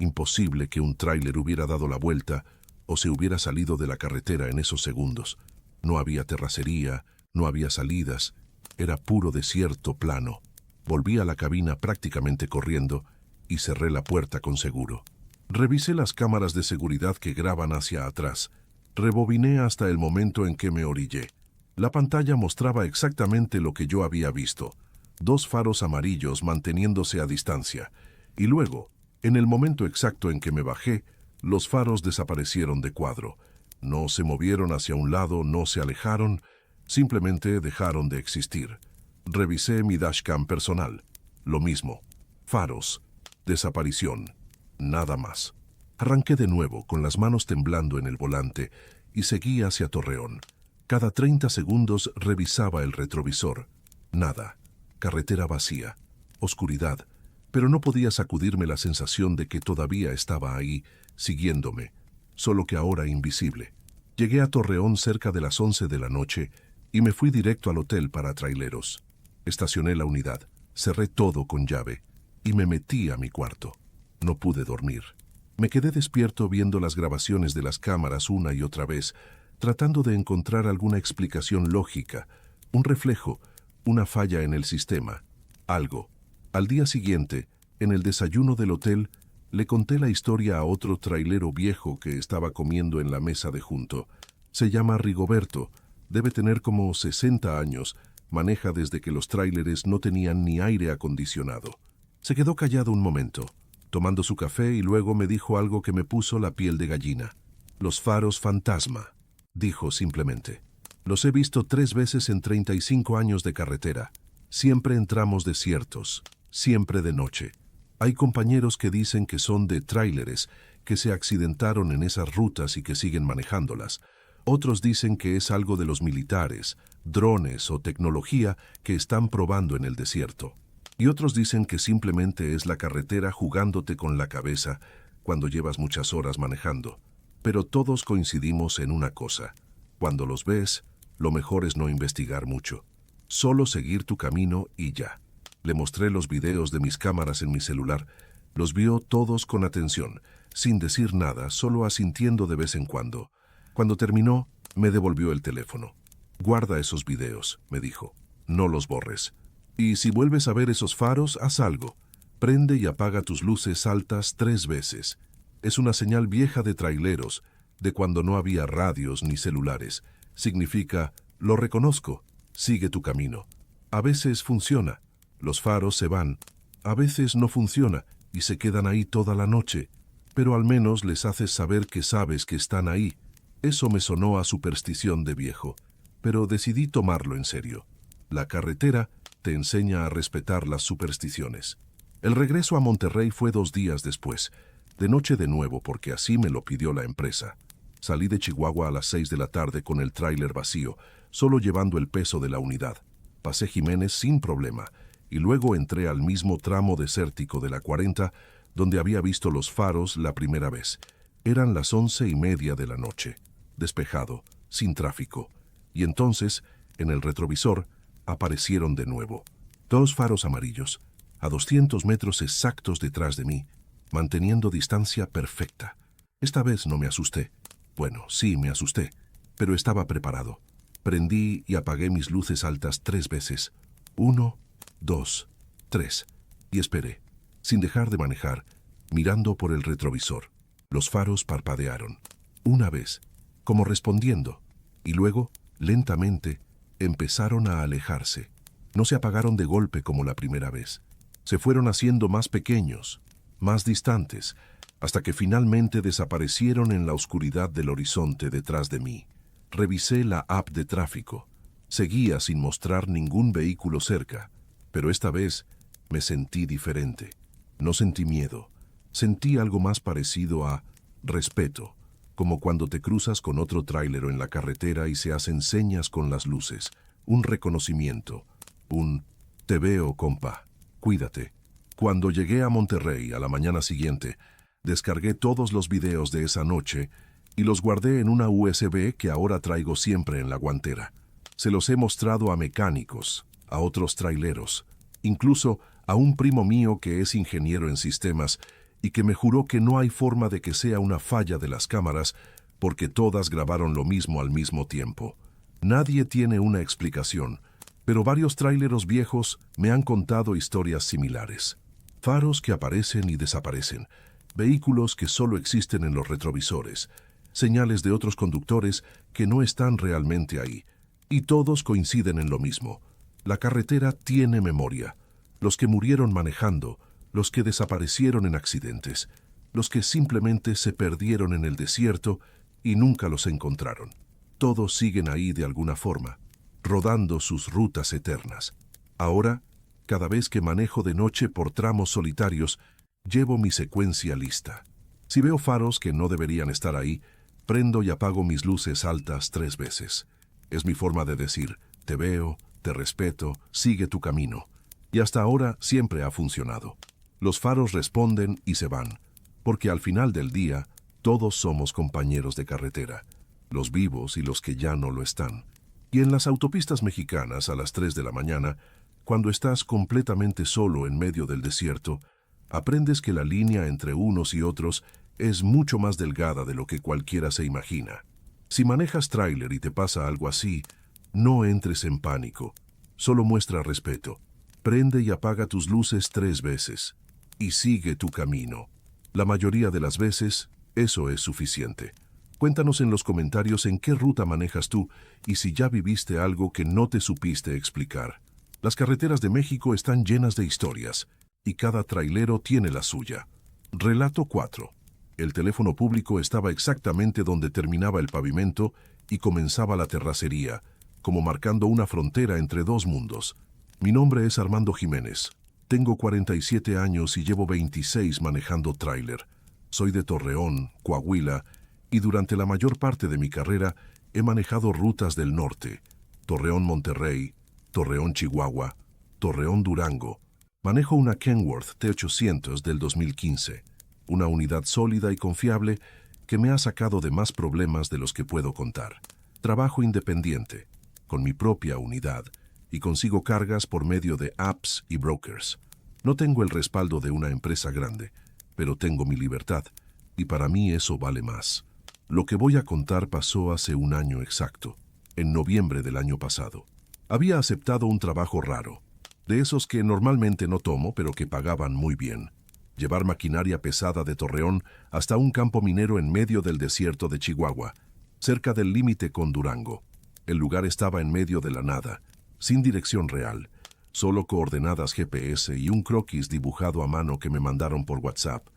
Imposible que un tráiler hubiera dado la vuelta o se hubiera salido de la carretera en esos segundos. No había terracería, no había salidas. Era puro desierto plano. Volví a la cabina prácticamente corriendo y cerré la puerta con seguro. Revisé las cámaras de seguridad que graban hacia atrás. Rebobiné hasta el momento en que me orillé. La pantalla mostraba exactamente lo que yo había visto. 2 faros amarillos manteniéndose a distancia. Y luego, en el momento exacto en que me bajé, los faros desaparecieron de cuadro. No se movieron hacia un lado, no se alejaron, simplemente dejaron de existir. Revisé mi dashcam personal. Lo mismo. Faros. Desaparición. Nada más. Arranqué de nuevo, con las manos temblando en el volante, y seguí hacia Torreón. Cada 30 segundos revisaba el retrovisor. Nada. Carretera vacía. Oscuridad. Pero no podía sacudirme la sensación de que todavía estaba ahí, siguiéndome, solo que ahora invisible. Llegué a Torreón cerca de las 11 de la noche y me fui directo al hotel para traileros. Estacioné la unidad, cerré todo con llave y me metí a mi cuarto. No pude dormir. Me quedé despierto viendo las grabaciones de las cámaras una y otra vez, tratando de encontrar alguna explicación lógica, un reflejo, una falla en el sistema, algo. Al día siguiente, en el desayuno del hotel, le conté la historia a otro trailero viejo que estaba comiendo en la mesa de junto. Se llama Rigoberto, debe tener como 60 años, maneja desde que los tráileres no tenían ni aire acondicionado. Se quedó callado un momento, tomando su café, y luego me dijo algo que me puso la piel de gallina. Los faros fantasma, dijo simplemente. Los he visto 3 veces en 35 años de carretera. Siempre en tramos desiertos, siempre de noche. Hay compañeros que dicen que son de tráileres, que se accidentaron en esas rutas y que siguen manejándolas. Otros dicen que es algo de los militares, drones o tecnología que están probando en el desierto. Y otros dicen que simplemente es la carretera jugándote con la cabeza cuando llevas muchas horas manejando. Pero todos coincidimos en una cosa. Cuando los ves, lo mejor es no investigar mucho. Solo seguir tu camino y ya. Le mostré los videos de mis cámaras en mi celular. Los vio todos con atención, sin decir nada, solo asintiendo de vez en cuando. Cuando terminó, me devolvió el teléfono. Guarda esos videos, me dijo. No los borres. Y si vuelves a ver esos faros, haz algo. Prende y apaga tus luces altas 3 veces. Es una señal vieja de traileros, de cuando no había radios ni celulares. Significa, lo reconozco, sigue tu camino. A veces funciona. Los faros se van. A veces no funciona y se quedan ahí toda la noche. Pero al menos les haces saber que sabes que están ahí. Eso me sonó a superstición de viejo, pero decidí tomarlo en serio. La carretera te enseña a respetar las supersticiones. El regreso a Monterrey fue 2 días después, de noche de nuevo porque así me lo pidió la empresa. Salí de Chihuahua a las 6 de la tarde con el tráiler vacío, solo llevando el peso de la unidad. Pasé Jiménez sin problema, y luego entré al mismo tramo desértico de la 40, donde había visto los faros la primera vez. Eran las 11:30 de la noche, despejado, sin tráfico, y entonces, en el retrovisor, aparecieron de nuevo. 2 faros amarillos, a 200 metros exactos detrás de mí, manteniendo distancia perfecta. Esta vez no me asusté. Bueno, sí me asusté, pero estaba preparado. Prendí y apagué mis luces altas 3 veces. 1, 2, 3. Y esperé, sin dejar de manejar, mirando por el retrovisor. Los faros parpadearon. Una vez, como respondiendo, y luego, lentamente, empezaron a alejarse. No se apagaron de golpe como la primera vez. Se fueron haciendo más pequeños, más distantes, hasta que finalmente desaparecieron en la oscuridad del horizonte detrás de mí. Revisé la app de tráfico. Seguía sin mostrar ningún vehículo cerca, pero esta vez me sentí diferente. No sentí miedo. Sentí algo más parecido a respeto, como cuando te cruzas con otro tráilero en la carretera y se hacen señas con las luces. Un reconocimiento. Un te veo, compa. Cuídate. Cuando llegué a Monterrey a la mañana siguiente, descargué todos los videos de esa noche y los guardé en una USB que ahora traigo siempre en la guantera. Se los he mostrado a mecánicos, a otros traileros, incluso a un primo mío que es ingeniero en sistemas y que me juró que no hay forma de que sea una falla de las cámaras porque todas grabaron lo mismo al mismo tiempo. Nadie tiene una explicación, pero varios tráileros viejos me han contado historias similares. Faros que aparecen y desaparecen, vehículos que solo existen en los retrovisores, señales de otros conductores que no están realmente ahí, y todos coinciden en lo mismo. La carretera tiene memoria. Los que murieron manejando, los que desaparecieron en accidentes, los que simplemente se perdieron en el desierto y nunca los encontraron. Todos siguen ahí de alguna forma, rodando sus rutas eternas. Ahora, cada vez que manejo de noche por tramos solitarios, llevo mi secuencia lista. Si veo faros que no deberían estar ahí, prendo y apago mis luces altas 3 veces. Es mi forma de decir, te veo, te respeto, sigue tu camino. Y hasta ahora siempre ha funcionado. Los faros responden y se van, porque al final del día, todos somos compañeros de carretera, los vivos y los que ya no lo están. Y en las autopistas mexicanas a las 3 de la mañana, cuando estás completamente solo en medio del desierto, aprendes que la línea entre unos y otros es mucho más delgada de lo que cualquiera se imagina. Si manejas tráiler y te pasa algo así, no entres en pánico. Solo muestra respeto. Prende y apaga tus luces 3 veces. Y sigue tu camino. La mayoría de las veces, eso es suficiente. Cuéntanos en los comentarios en qué ruta manejas tú y si ya viviste algo que no te supiste explicar. Las carreteras de México están llenas de historias, y cada trailero tiene la suya. Relato 4. El teléfono público estaba exactamente donde terminaba el pavimento y comenzaba la terracería, como marcando una frontera entre 2 mundos. Mi nombre es Armando Jiménez. Tengo 47 años y llevo 26 manejando tráiler. Soy de Torreón, Coahuila, y durante la mayor parte de mi carrera he manejado rutas del norte: Torreón-Monterrey, Torreón-Chihuahua, Torreón-Durango. Manejo una Kenworth T800 del 2015, una unidad sólida y confiable que me ha sacado de más problemas de los que puedo contar. Trabajo independiente, con mi propia unidad, y consigo cargas por medio de apps y brokers. No tengo el respaldo de una empresa grande, pero tengo mi libertad, y para mí eso vale más. Lo que voy a contar pasó hace 1 año exacto, en noviembre del año pasado. Había aceptado un trabajo raro, de esos que normalmente no tomo, pero que pagaban muy bien. Llevar maquinaria pesada de Torreón hasta un campo minero en medio del desierto de Chihuahua, cerca del límite con Durango. El lugar estaba en medio de la nada, sin dirección real, solo coordenadas GPS y un croquis dibujado a mano que me mandaron por WhatsApp.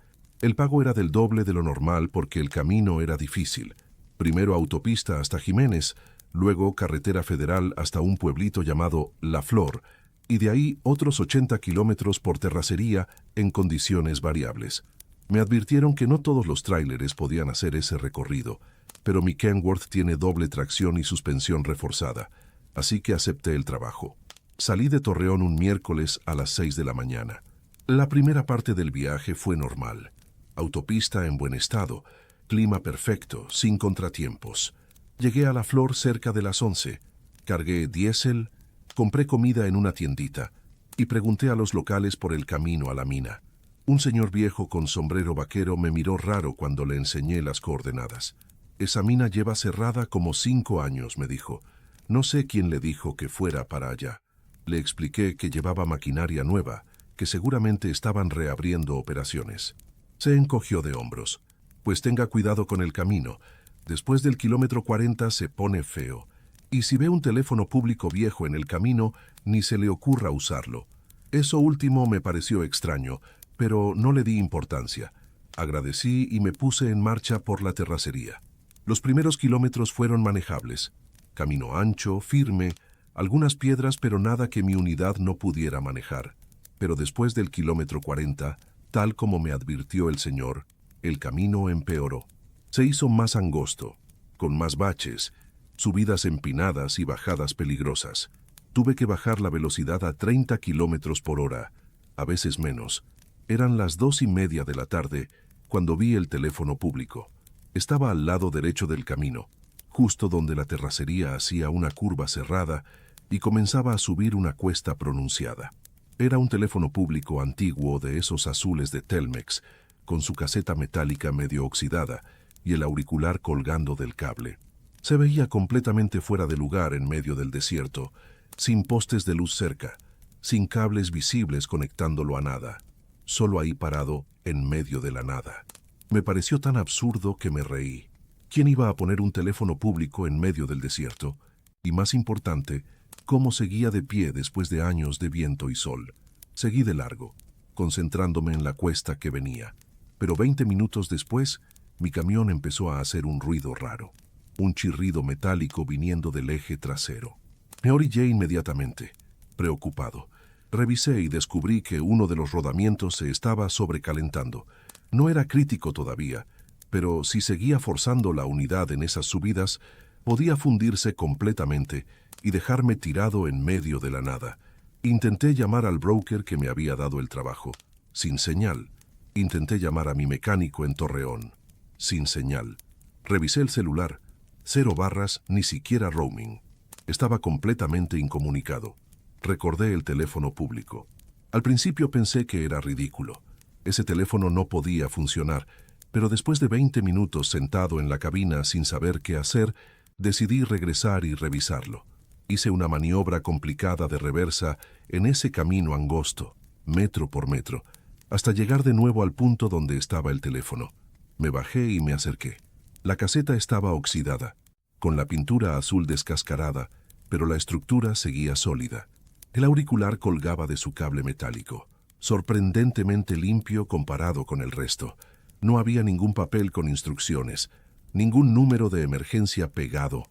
El pago era del doble de lo normal porque el camino era difícil. Primero autopista hasta Jiménez, luego carretera federal hasta un pueblito llamado La Flor, y de ahí otros 80 kilómetros por terracería en condiciones variables. Me advirtieron que no todos los tráileres podían hacer ese recorrido, pero mi Kenworth tiene doble tracción y suspensión reforzada, así que acepté el trabajo. Salí de Torreón un miércoles a las 6 de la mañana. La primera parte del viaje fue normal. Autopista en buen estado, clima perfecto, sin contratiempos. Llegué a La Flor cerca de las 11. Cargué diésel, compré comida en una tiendita y pregunté a los locales por el camino a la mina. Un señor viejo con sombrero vaquero me miró raro cuando le enseñé las coordenadas. Esa mina lleva cerrada como 5 años, me dijo. No sé quién le dijo que fuera para allá. Le expliqué que llevaba maquinaria nueva, que seguramente estaban reabriendo operaciones. Se encogió de hombros. Pues tenga cuidado con el camino. Después del kilómetro 40 se pone feo. Y si ve un teléfono público viejo en el camino, ni se le ocurra usarlo. Eso último me pareció extraño, pero no le di importancia. Agradecí y me puse en marcha por la terracería. Los primeros kilómetros fueron manejables. Camino ancho, firme, algunas piedras, pero nada que mi unidad no pudiera manejar. Pero después del kilómetro 40, tal como me advirtió el señor, el camino empeoró. Se hizo más angosto, con más baches, subidas empinadas y bajadas peligrosas. Tuve que bajar la velocidad a 30 kilómetros por hora, a veces menos. Eran las 2:30 de la tarde cuando vi el teléfono público. Estaba al lado derecho del camino, justo donde la terracería hacía una curva cerrada y comenzaba a subir una cuesta pronunciada. Era un teléfono público antiguo de esos azules de Telmex, con su caseta metálica medio oxidada y el auricular colgando del cable. Se veía completamente fuera de lugar en medio del desierto, sin postes de luz cerca, sin cables visibles conectándolo a nada, solo ahí parado en medio de la nada. Me pareció tan absurdo que me reí. ¿Quién iba a poner un teléfono público en medio del desierto? Y más importante, ¿cómo seguía de pie después de años de viento y sol? Seguí de largo, concentrándome en la cuesta que venía. Pero 20 minutos después, mi camión empezó a hacer un ruido raro, un chirrido metálico viniendo del eje trasero. Me orillé inmediatamente, preocupado. Revisé y descubrí que uno de los rodamientos se estaba sobrecalentando. No era crítico todavía, pero si seguía forzando la unidad en esas subidas, podía fundirse completamente y dejarme tirado en medio de la nada. Intenté llamar al broker que me había dado el trabajo, sin señal. Intenté llamar a mi mecánico en Torreón, sin señal. Revisé el celular, 0 barras, ni siquiera roaming. Estaba completamente incomunicado. Recordé el teléfono público. Al principio pensé que era ridículo. Ese teléfono no podía funcionar, pero después de 20 minutos sentado en la cabina sin saber qué hacer, decidí regresar y revisarlo. Hice una maniobra complicada de reversa en ese camino angosto, metro por metro, hasta llegar de nuevo al punto donde estaba el teléfono. Me bajé y me acerqué. La caseta estaba oxidada, con la pintura azul descascarada, pero la estructura seguía sólida. El auricular colgaba de su cable metálico, sorprendentemente limpio comparado con el resto. No había ningún papel con instrucciones, ningún número de emergencia pegado,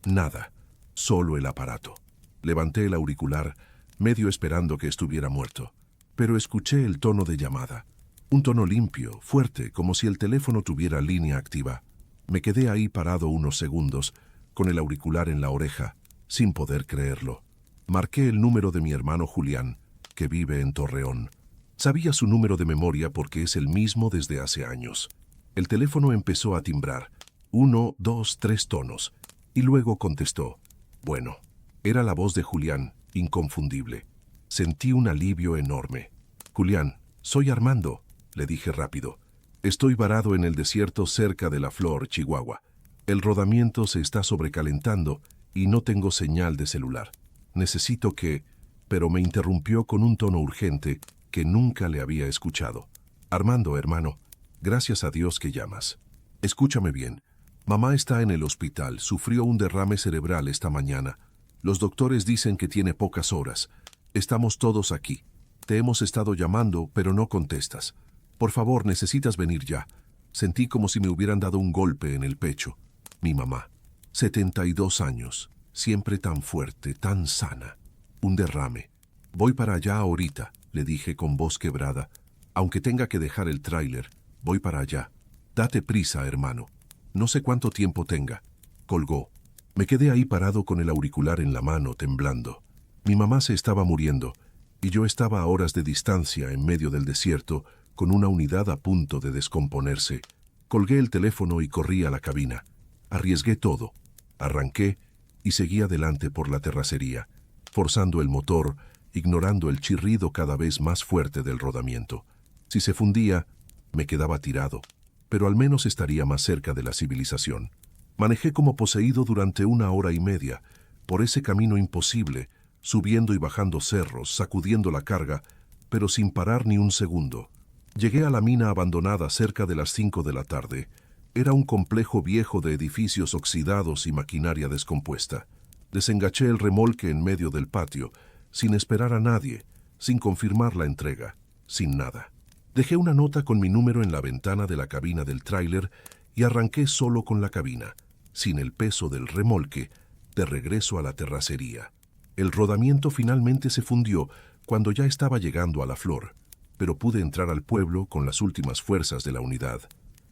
nada, solo el aparato. Levanté el auricular, medio esperando que estuviera muerto, pero escuché el tono de llamada. Un tono limpio, fuerte, como si el teléfono tuviera línea activa. Me quedé ahí parado unos segundos, con el auricular en la oreja, sin poder creerlo. Marqué el número de mi hermano Julián, que vive en Torreón. Sabía su número de memoria porque es el mismo desde hace años. El teléfono empezó a timbrar, 1, 2, 3 tonos, y luego contestó. Bueno, era la voz de Julián, inconfundible. Sentí un alivio enorme. Julián, soy Armando, le dije rápido. Estoy varado en el desierto cerca de La Flor, Chihuahua. El rodamiento se está sobrecalentando y no tengo señal de celular. Necesito que... Pero me interrumpió con un tono urgente que nunca le había escuchado. Armando, hermano, gracias a Dios que llamas. Escúchame bien. Mamá está en el hospital, sufrió un derrame cerebral esta mañana. Los doctores dicen que tiene pocas horas. Estamos todos aquí. Te hemos estado llamando, pero no contestas. Por favor, necesitas venir ya. Sentí como si me hubieran dado un golpe en el pecho. Mi mamá, 72 años, siempre tan fuerte, tan sana. Un derrame. Voy para allá ahorita, le dije con voz quebrada. Aunque tenga que dejar el tráiler, Voy para allá. Date prisa, hermano. No sé cuánto tiempo tenga. Colgó. Me quedé ahí parado con el auricular en la mano, temblando. Mi mamá se estaba muriendo, y yo estaba a horas de distancia en medio del desierto, con una unidad a punto de descomponerse. Colgué el teléfono y corrí a la cabina. Arriesgué todo. Arranqué y seguí adelante por la terracería, forzando el motor, ignorando el chirrido cada vez más fuerte del rodamiento. Si se fundía, me quedaba tirado, pero al menos estaría más cerca de la civilización. Manejé como poseído durante 1 hora y media, por ese camino imposible, subiendo y bajando cerros, sacudiendo la carga, pero sin parar ni un segundo. Llegué a la mina abandonada cerca de las 5 de la tarde. Era un complejo viejo de edificios oxidados y maquinaria descompuesta. Desengaché el remolque en medio del patio, sin esperar a nadie, sin confirmar la entrega, sin nada. Dejé una nota con mi número en la ventana de la cabina del tráiler y arranqué solo con la cabina, sin el peso del remolque, de regreso a la terracería. El rodamiento finalmente se fundió cuando ya estaba llegando a La Flor, pero pude entrar al pueblo con las últimas fuerzas de la unidad.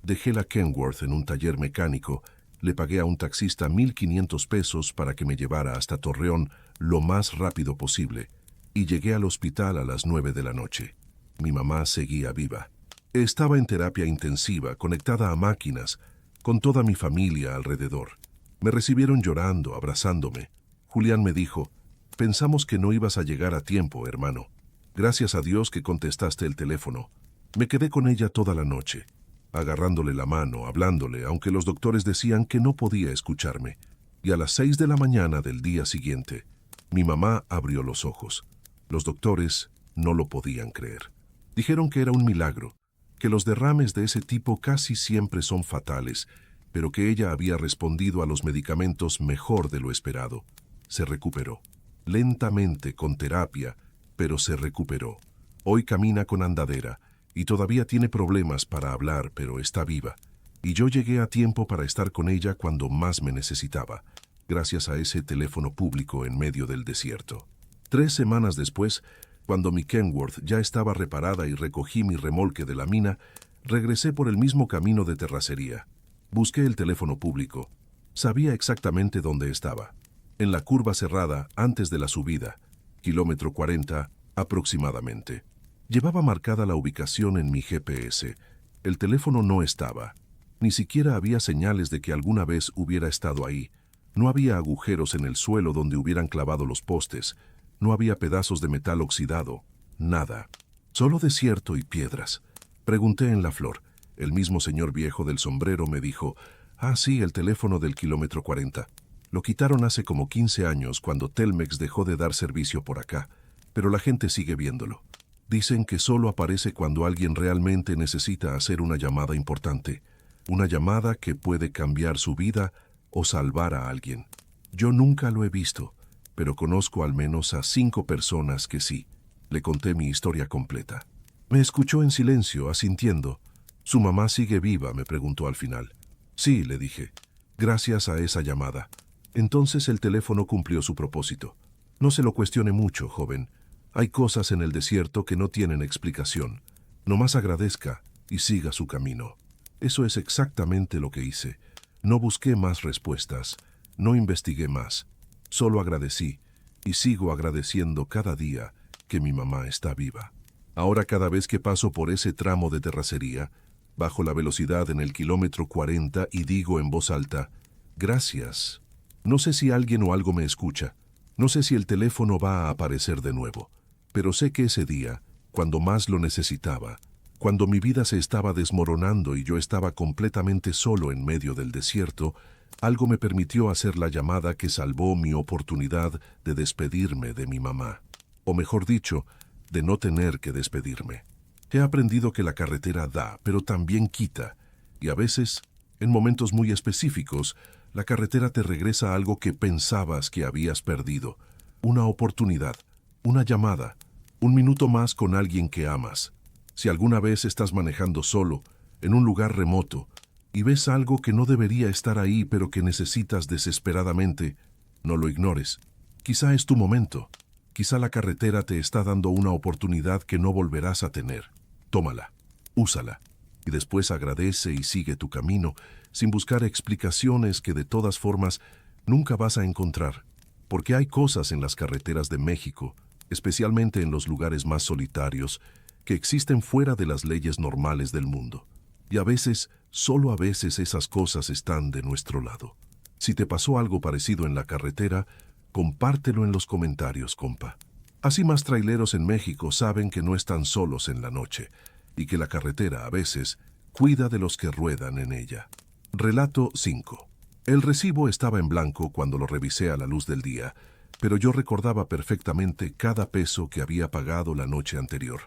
Dejé la Kenworth en un taller mecánico, le pagué a un taxista 1,500 pesos para que me llevara hasta Torreón lo más rápido posible, y llegué al hospital a las 9 de la noche. Mi mamá seguía viva. Estaba en terapia intensiva, conectada a máquinas, con toda mi familia alrededor. Me recibieron llorando, abrazándome. Julián me dijo: «Pensamos que no ibas a llegar a tiempo, hermano. Gracias a Dios que contestaste el teléfono». Me quedé con ella toda la noche, agarrándole la mano, hablándole, aunque los doctores decían que no podía escucharme. Y a las 6 de la mañana del día siguiente, mi mamá abrió los ojos. Los doctores no lo podían creer. Dijeron que era un milagro, que los derrames de ese tipo casi siempre son fatales, pero que ella había respondido a los medicamentos mejor de lo esperado. Se recuperó. Lentamente, con terapia, pero se recuperó. Hoy camina con andadera y todavía tiene problemas para hablar, pero está viva. Y yo llegué a tiempo para estar con ella cuando más me necesitaba, gracias a ese teléfono público en medio del desierto. 3 semanas después, cuando mi Kenworth ya estaba reparada y recogí mi remolque de la mina, regresé por el mismo camino de terracería. Busqué el teléfono público. Sabía exactamente dónde estaba. En la curva cerrada antes de la subida, kilómetro 40 aproximadamente. Llevaba marcada la ubicación en mi GPS. El teléfono no estaba. Ni siquiera había señales de que alguna vez hubiera estado ahí. No había agujeros en el suelo donde hubieran clavado los postes. No había pedazos de metal oxidado. Nada. Solo desierto y piedras. Pregunté en La Flor. El mismo señor viejo del sombrero me dijo: «Ah, sí, el teléfono del kilómetro 40. Lo quitaron hace como 15 años cuando Telmex dejó de dar servicio por acá, pero la gente sigue viéndolo. Dicen que solo aparece cuando alguien realmente necesita hacer una llamada importante, una llamada que puede cambiar su vida o salvar a alguien. Yo nunca lo he visto, pero conozco al menos a 5 personas que sí». Le conté mi historia completa. Me escuchó en silencio, asintiendo. «¿Su mamá sigue viva?», me preguntó al final. «Sí», le dije, «gracias a esa llamada». Entonces el teléfono cumplió su propósito. No se lo cuestione mucho, joven. Hay cosas en el desierto que no tienen explicación. Nomás agradezca y siga su camino. Eso es exactamente lo que hice. No busqué más respuestas, no investigué más. Solo agradecí y sigo agradeciendo cada día que mi mamá está viva. Ahora cada vez que paso por ese tramo de terracería, bajo la velocidad en el kilómetro 40 y digo en voz alta: «Gracias». No sé si alguien o algo me escucha. No sé si el teléfono va a aparecer de nuevo. Pero sé que ese día, cuando más lo necesitaba, cuando mi vida se estaba desmoronando y yo estaba completamente solo en medio del desierto, algo me permitió hacer la llamada que salvó mi oportunidad de despedirme de mi mamá. O mejor dicho, de no tener que despedirme. He aprendido que la carretera da, pero también quita. Y a veces, en momentos muy específicos, la carretera te regresa algo que pensabas que habías perdido. Una oportunidad, una llamada, un minuto más con alguien que amas. Si alguna vez estás manejando solo, en un lugar remoto, y ves algo que no debería estar ahí pero que necesitas desesperadamente, no lo ignores. Quizá es tu momento. Quizá la carretera te está dando una oportunidad que no volverás a tener. Tómala, úsala. y después agradece y sigue tu camino sin buscar explicaciones que de todas formas nunca vas a encontrar, porque hay cosas en las carreteras de México, especialmente en los lugares más solitarios, que existen fuera de las leyes normales del mundo. Y a veces, solo a veces esas cosas están de nuestro lado. Si te pasó algo parecido en la carretera, compártelo en los comentarios, compa. Así más traileros en México saben que no están solos en la noche y que la carretera a veces cuida de los que ruedan en ella. Relato 5. El recibo estaba en blanco cuando lo revisé a la luz del día, pero yo recordaba perfectamente cada peso que había pagado la noche anterior.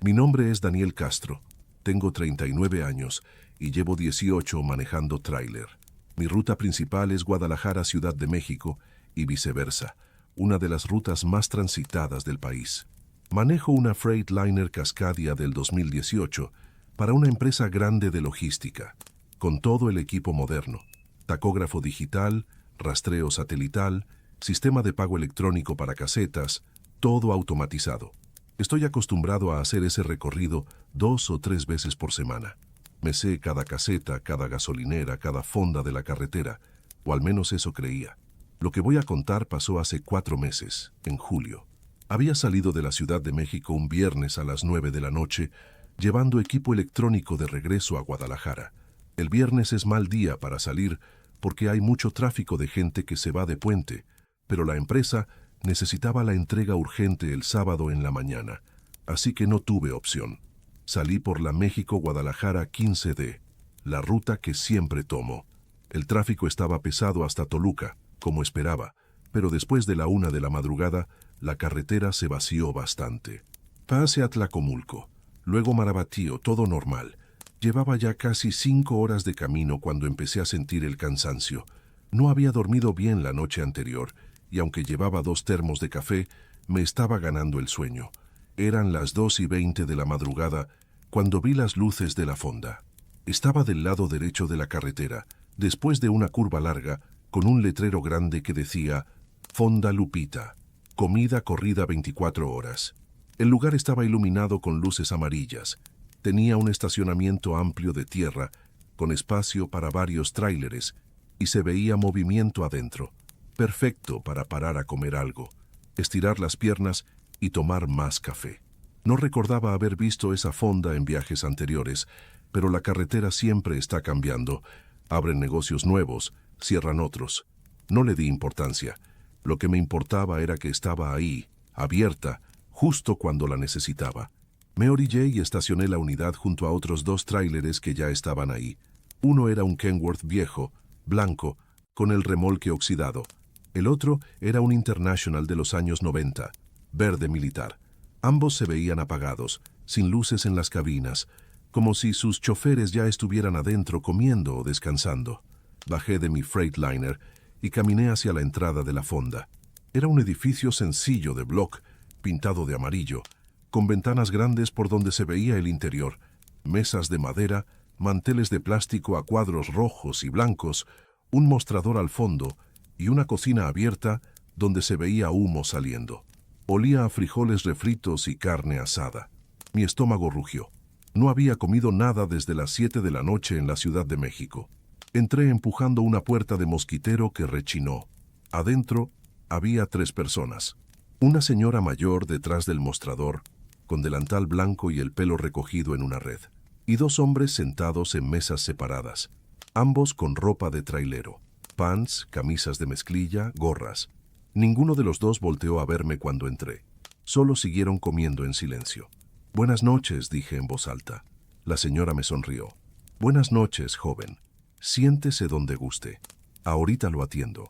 Mi nombre es Daniel Castro, tengo 39 años y llevo 18 manejando tráiler. Mi ruta principal es Guadalajara-Ciudad de México y viceversa, una de las rutas más transitadas del país. Manejo una Freightliner Cascadia del 2018 para una empresa grande de logística, con todo el equipo moderno, tacógrafo digital, rastreo satelital, sistema de pago electrónico para casetas, todo automatizado. Estoy acostumbrado a hacer ese recorrido 2 o 3 veces por semana. Me sé cada caseta, cada gasolinera, cada fonda de la carretera, o al menos eso creía. Lo que voy a contar pasó hace 4 meses, en julio. Había salido de la Ciudad de México un viernes a las 9 de la noche, llevando equipo electrónico de regreso a Guadalajara. El viernes es mal día para salir porque hay mucho tráfico de gente que se va de puente, pero la empresa necesitaba la entrega urgente el sábado en la mañana, así que no tuve opción. Salí por la México-Guadalajara 15D, la ruta que siempre tomo. El tráfico estaba pesado hasta Toluca, como esperaba, pero después de la 1 de la madrugada, la carretera se vació bastante. Pasé a Tlacomulco, luego Marabatío, todo normal. Llevaba ya casi 5 horas de camino cuando empecé a sentir el cansancio. No había dormido bien la noche anterior, y aunque llevaba 2 termos de café, me estaba ganando el sueño. Eran las 2:20 de la madrugada cuando vi las luces de la fonda. Estaba del lado derecho de la carretera, después de una curva larga, con un letrero grande que decía Fonda Lupita, comida corrida 24 horas. El lugar estaba iluminado con luces amarillas. Tenía un estacionamiento amplio de tierra, con espacio para varios tráileres, y se veía movimiento adentro. Perfecto para parar a comer algo, estirar las piernas y tomar más café. No recordaba haber visto esa fonda en viajes anteriores, pero la carretera siempre está cambiando. Abren negocios nuevos, cierran otros. No le di importancia. Lo que me importaba era que estaba ahí, abierta, justo cuando la necesitaba. Me orillé y estacioné la unidad junto a otros 2 tráileres que ya estaban ahí. Uno era un Kenworth viejo, blanco, con el remolque oxidado. El otro era un International de los años 90, verde militar. Ambos se veían apagados, sin luces en las cabinas, como si sus choferes ya estuvieran adentro comiendo o descansando. Bajé de mi Freightliner y caminé hacia la entrada de la fonda. Era un edificio sencillo de bloc, pintado de amarillo, con ventanas grandes por donde se veía el interior, mesas de madera, manteles de plástico a cuadros rojos y blancos, un mostrador al fondo y una cocina abierta donde se veía humo saliendo. Olía a frijoles refritos y carne asada. Mi estómago rugió. No había comido nada desde las 7 de la noche en la Ciudad de México. Entré empujando una puerta de mosquitero que rechinó. Adentro había 3 personas. Una señora mayor detrás del mostrador, con delantal blanco y el pelo recogido en una red, y 2 hombres sentados en mesas separadas, ambos con ropa de trailero, pants, camisas de mezclilla, gorras. Ninguno de los 2 volteó a verme cuando entré. Solo siguieron comiendo en silencio. «Buenas noches», dije en voz alta. La señora me sonrió. «Buenas noches, joven. Siéntese donde guste. Ahorita lo atiendo».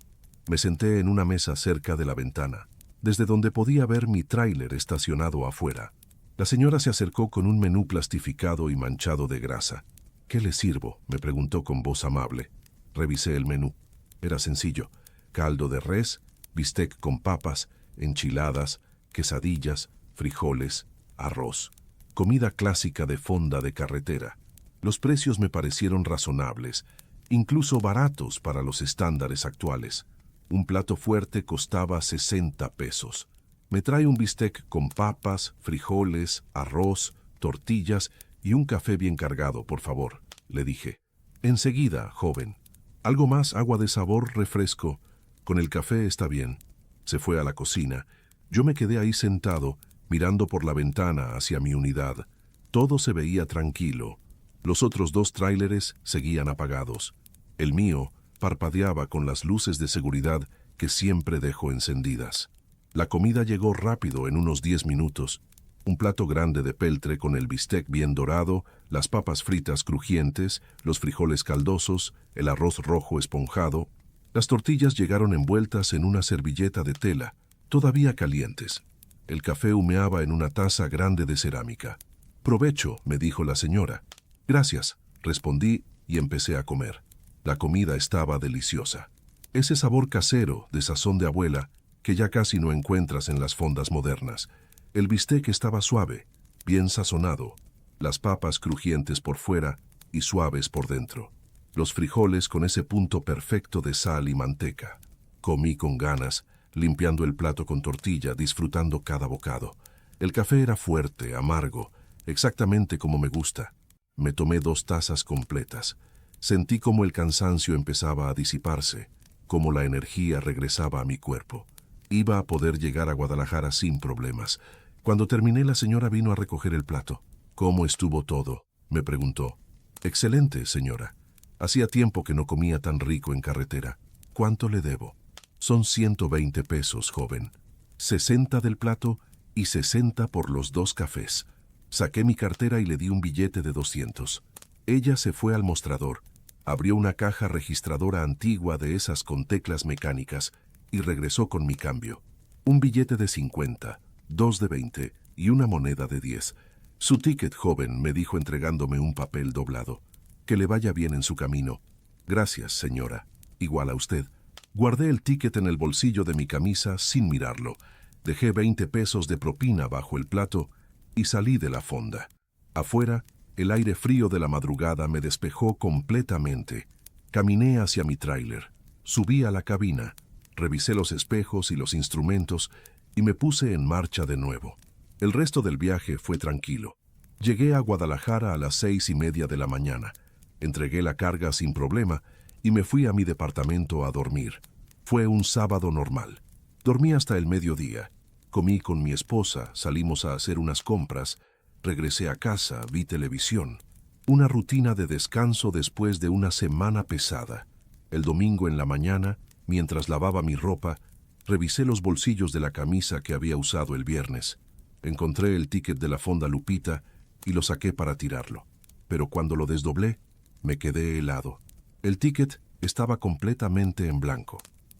Me senté en una mesa cerca de la ventana, desde donde podía ver mi tráiler estacionado afuera. La señora se acercó con un menú plastificado y manchado de grasa. «¿Qué le sirvo?», me preguntó con voz amable. Revisé el menú. Era sencillo. Caldo de res, bistec con papas, enchiladas, quesadillas, frijoles, arroz. Comida clásica de fonda de carretera. Los precios me parecieron razonables, incluso baratos para los estándares actuales. Un plato fuerte costaba 60 pesos. Me trae un bistec con papas, frijoles, arroz, tortillas Y un café bien cargado, por favor, le dije. Enseguida, joven. Algo más, agua de sabor, refresco. Con el café está bien. Se fue a la cocina. Yo me quedé ahí sentado, mirando por la ventana hacia mi unidad. Todo se veía tranquilo. Los otros 2 tráileres seguían apagados. El mío parpadeaba con las luces de seguridad que siempre dejo encendidas. La comida llegó rápido en unos 10 minutos. Un plato grande de peltre con el bistec bien dorado, las papas fritas crujientes, los frijoles caldosos, el arroz rojo esponjado. Las tortillas llegaron envueltas en una servilleta de tela, todavía calientes. El café humeaba en una taza grande de cerámica. «Provecho», me dijo la señora. «Gracias», respondí y empecé a comer. La comida estaba deliciosa. Ese sabor casero, de sazón de abuela, que ya casi no encuentras en las fondas modernas. El bistec estaba suave, bien sazonado, las papas crujientes por fuera y suaves por dentro. Los frijoles con ese punto perfecto de sal y manteca. Comí con ganas, limpiando el plato con tortilla, disfrutando cada bocado. El café era fuerte, amargo, exactamente como me gusta. Me tomé 2 tazas completas. Sentí como el cansancio empezaba a disiparse, como la energía regresaba a mi cuerpo. Iba a poder llegar a Guadalajara sin problemas. Cuando terminé, la señora vino a recoger el plato. «¿Cómo estuvo todo?», me preguntó. «Excelente, señora. Hacía tiempo que no comía tan rico en carretera. ¿Cuánto le debo?». «Son 120 pesos, joven. 60 del plato y 60 por los 2 cafés». Saqué mi cartera y le di un billete de 200. Ella se fue al mostrador, abrió una caja registradora antigua de esas con teclas mecánicas y regresó con mi cambio. Un billete de 50, 2 de 20 y una moneda de 10. «Su ticket, joven», me dijo entregándome un papel doblado. «Que le vaya bien en su camino». «Gracias, señora. Igual a usted». Guardé el ticket en el bolsillo de mi camisa sin mirarlo. Dejé 20 pesos de propina bajo el plato y salí de la fonda. Afuera, el aire frío de la madrugada me despejó completamente. Caminé hacia mi tráiler. Subí a la cabina. Revisé los espejos y los instrumentos y me puse en marcha de nuevo. El resto del viaje fue tranquilo. Llegué a Guadalajara a las 6:30 de la mañana. Entregué la carga sin problema y me fui a mi departamento a dormir. Fue un sábado normal. Dormí hasta el mediodía. Comí con mi esposa, salimos a hacer unas compras, regresé a casa, vi televisión. Una rutina de descanso después de una semana pesada. El domingo en la mañana, mientras lavaba mi ropa, revisé los bolsillos de la camisa que había usado el viernes. Encontré el ticket de la fonda Lupita y lo saqué para tirarlo. Pero cuando lo desdoblé, me quedé helado. El ticket estaba completamente en blanco.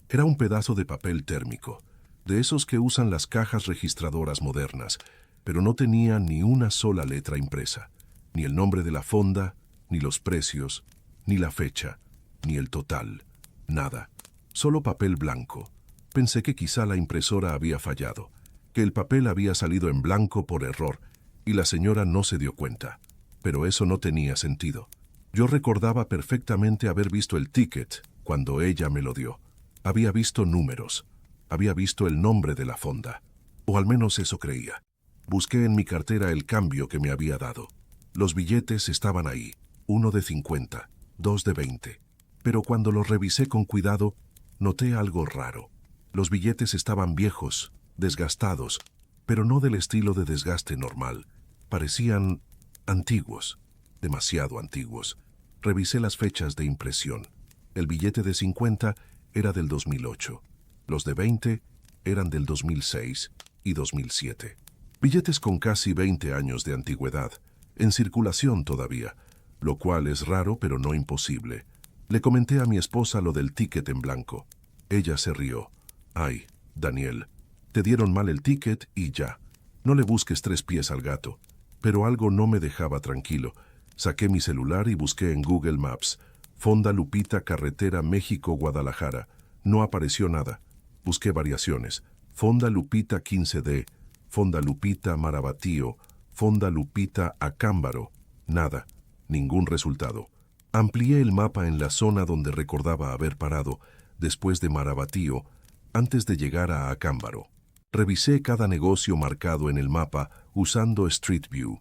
Era un pedazo de papel térmico, de esos que usan las cajas registradoras modernas, pero no tenía ni una sola letra impresa, ni el nombre de la fonda, ni los precios, ni la fecha, ni el total, nada. Solo papel blanco. Pensé que quizá la impresora había fallado, que el papel había salido en blanco por error, y la señora no se dio cuenta. Pero eso no tenía sentido. Yo recordaba perfectamente haber visto el ticket cuando ella me lo dio. Había visto números. Había visto el nombre de la fonda. O al menos eso creía. Busqué en mi cartera el cambio que me había dado. Los billetes estaban ahí. 1 de 50, 2 de 20. Pero cuando los revisé con cuidado, noté algo raro. Los billetes estaban viejos, desgastados, pero no del estilo de desgaste normal. Parecían antiguos, demasiado antiguos. Revisé las fechas de impresión. El billete de 50 era del 2008. Los de 20 eran del 2006 y 2007. Billetes con casi 20 años de antigüedad, en circulación todavía, lo cual es raro pero no imposible. Le comenté a mi esposa lo del ticket en blanco. Ella se rió. «Ay, Daniel, te dieron mal el ticket y ya. No le busques 3 pies al gato». Pero algo no me dejaba tranquilo. Saqué mi celular y busqué en Google Maps. Fonda Lupita, carretera México-Guadalajara. No apareció nada. Busqué variaciones. Fonda Lupita 15D, Fonda Lupita Marabatío, Fonda Lupita Acámbaro. Nada. Ningún resultado. Amplié el mapa en la zona donde recordaba haber parado, después de Marabatío, antes de llegar a Acámbaro. Revisé cada negocio marcado en el mapa usando Street View.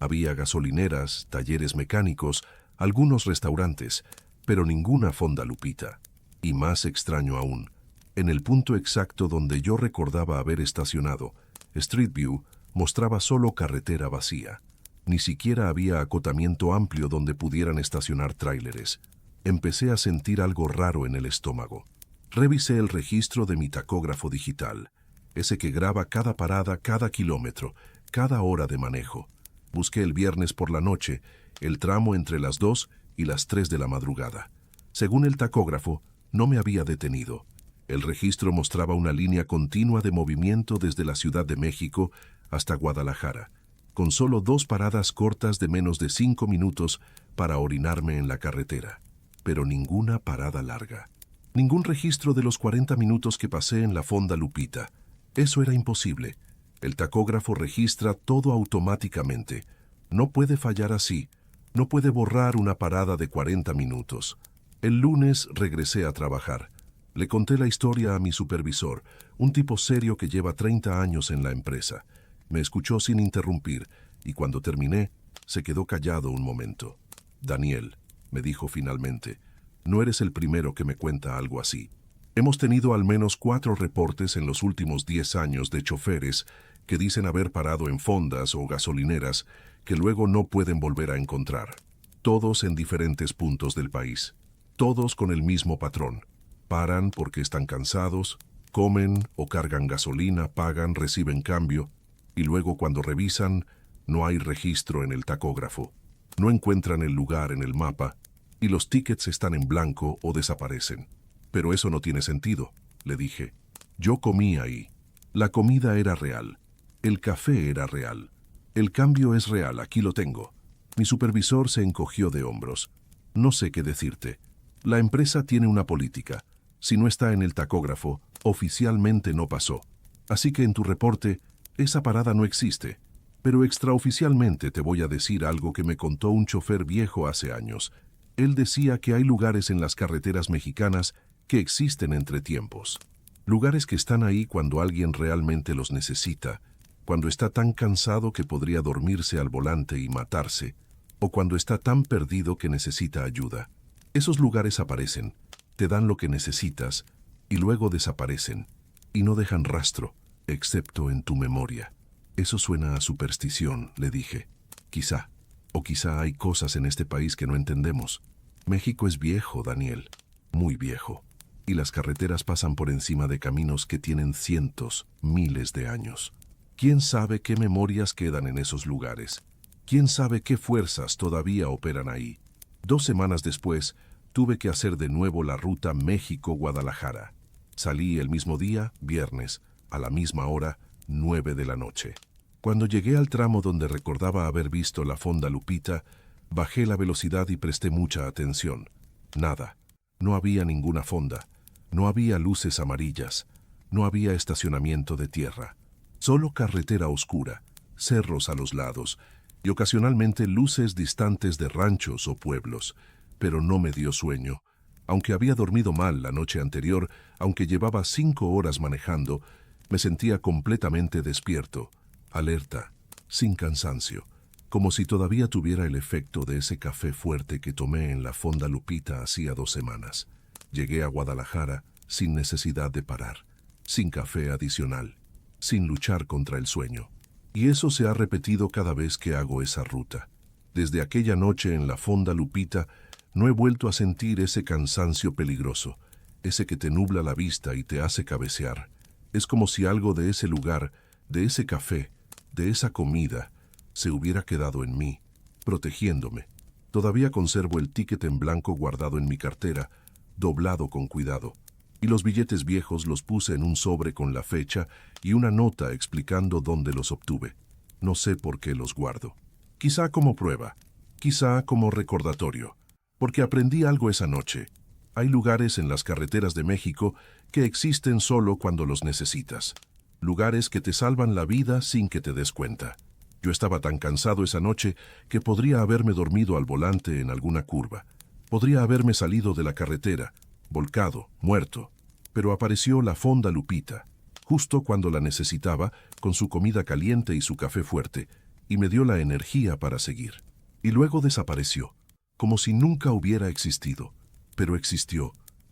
Había gasolineras, talleres mecánicos, algunos restaurantes, pero ninguna Fonda Lupita. Y más extraño aún, en el punto exacto donde yo recordaba haber estacionado, Street View mostraba solo carretera vacía. Ni siquiera había acotamiento amplio donde pudieran estacionar tráileres. Empecé a sentir algo raro en el estómago. Revisé el registro de mi tacógrafo digital, ese que graba cada parada, cada kilómetro, cada hora de manejo. Busqué el viernes por la noche, el tramo entre las 2 y las 3 de la madrugada. Según el tacógrafo, no me había detenido. El registro mostraba una línea continua de movimiento desde la Ciudad de México hasta Guadalajara, con solo 2 paradas cortas de menos de 5 minutos para orinarme en la carretera, pero ninguna parada larga. Ningún registro de los 40 minutos que pasé en la Fonda Lupita. Eso era imposible. El tacógrafo registra todo automáticamente. No puede fallar así. No puede borrar una parada de 40 minutos. El lunes regresé a trabajar. Le conté la historia a mi supervisor, un tipo serio que lleva 30 años en la empresa. Me escuchó sin interrumpir y cuando terminé, se quedó callado un momento. Daniel, me dijo finalmente, no eres el primero que me cuenta algo así. Hemos tenido al menos 4 reportes en los últimos 10 años de choferes que dicen haber parado en fondas o gasolineras que luego no pueden volver a encontrar. Todos en diferentes puntos del país. Todos con el mismo patrón. Paran porque están cansados, comen o cargan gasolina, pagan, reciben cambio, y luego cuando revisan, no hay registro en el tacógrafo. No encuentran el lugar en el mapa, y los tickets están en blanco o desaparecen. Pero eso no tiene sentido, le dije. Yo comí ahí. La comida era real. El café era real. El cambio es real, aquí lo tengo. Mi supervisor se encogió de hombros. No sé qué decirte. La empresa tiene una política. Si no está en el tacógrafo, oficialmente no pasó. Así que en tu reporte, esa parada no existe. Pero extraoficialmente te voy a decir algo que me contó un chofer viejo hace años. Él decía que hay lugares en las carreteras mexicanas que existen entre tiempos. Lugares que están ahí cuando alguien realmente los necesita, cuando está tan cansado que podría dormirse al volante y matarse, o cuando está tan perdido que necesita ayuda. Esos lugares aparecen, te dan lo que necesitas, y luego desaparecen, y no dejan rastro, excepto en tu memoria. Eso suena a superstición, le dije. Quizá, o quizá hay cosas en este país que no entendemos. México es viejo, Daniel, muy viejo, y las carreteras pasan por encima de caminos que tienen cientos, miles de años. ¿Quién sabe qué memorias quedan en esos lugares? ¿Quién sabe qué fuerzas todavía operan ahí? 2 semanas después, tuve que hacer de nuevo la ruta México-Guadalajara. Salí el mismo día, viernes, a la misma hora, 9 de la noche. Cuando llegué al tramo donde recordaba haber visto la Fonda Lupita, bajé la velocidad y presté mucha atención. Nada. No había ninguna fonda. No había luces amarillas. No había estacionamiento de tierra. Solo carretera oscura, cerros a los lados y ocasionalmente luces distantes de ranchos o pueblos. Pero no me dio sueño. Aunque había dormido mal la noche anterior, aunque llevaba 5 horas manejando, me sentía completamente despierto, alerta, sin cansancio, como si todavía tuviera el efecto de ese café fuerte que tomé en la Fonda Lupita hacía 2 semanas. Llegué a Guadalajara sin necesidad de parar, sin café adicional, sin luchar contra el sueño. Y eso se ha repetido cada vez que hago esa ruta. Desde aquella noche en la Fonda Lupita, no he vuelto a sentir ese cansancio peligroso, ese que te nubla la vista y te hace cabecear. Es como si algo de ese lugar, de ese café, de esa comida, se hubiera quedado en mí, protegiéndome. Todavía conservo el ticket en blanco guardado en mi cartera, doblado con cuidado, y los billetes viejos los puse en un sobre con la fecha y una nota explicando dónde los obtuve. No sé por qué los guardo. Quizá como prueba, quizá como recordatorio, porque aprendí algo esa noche. Hay lugares en las carreteras de México que existen solo cuando los necesitas. Lugares que te salvan la vida sin que te des cuenta. Yo estaba tan cansado esa noche que podría haberme dormido al volante en alguna curva. Podría haberme salido de la carretera, volcado, muerto. Pero apareció la Fonda Lupita, justo cuando la necesitaba, con su comida caliente y su café fuerte, y me dio la energía para seguir. Y luego desapareció, como si nunca hubiera existido. Pero existió.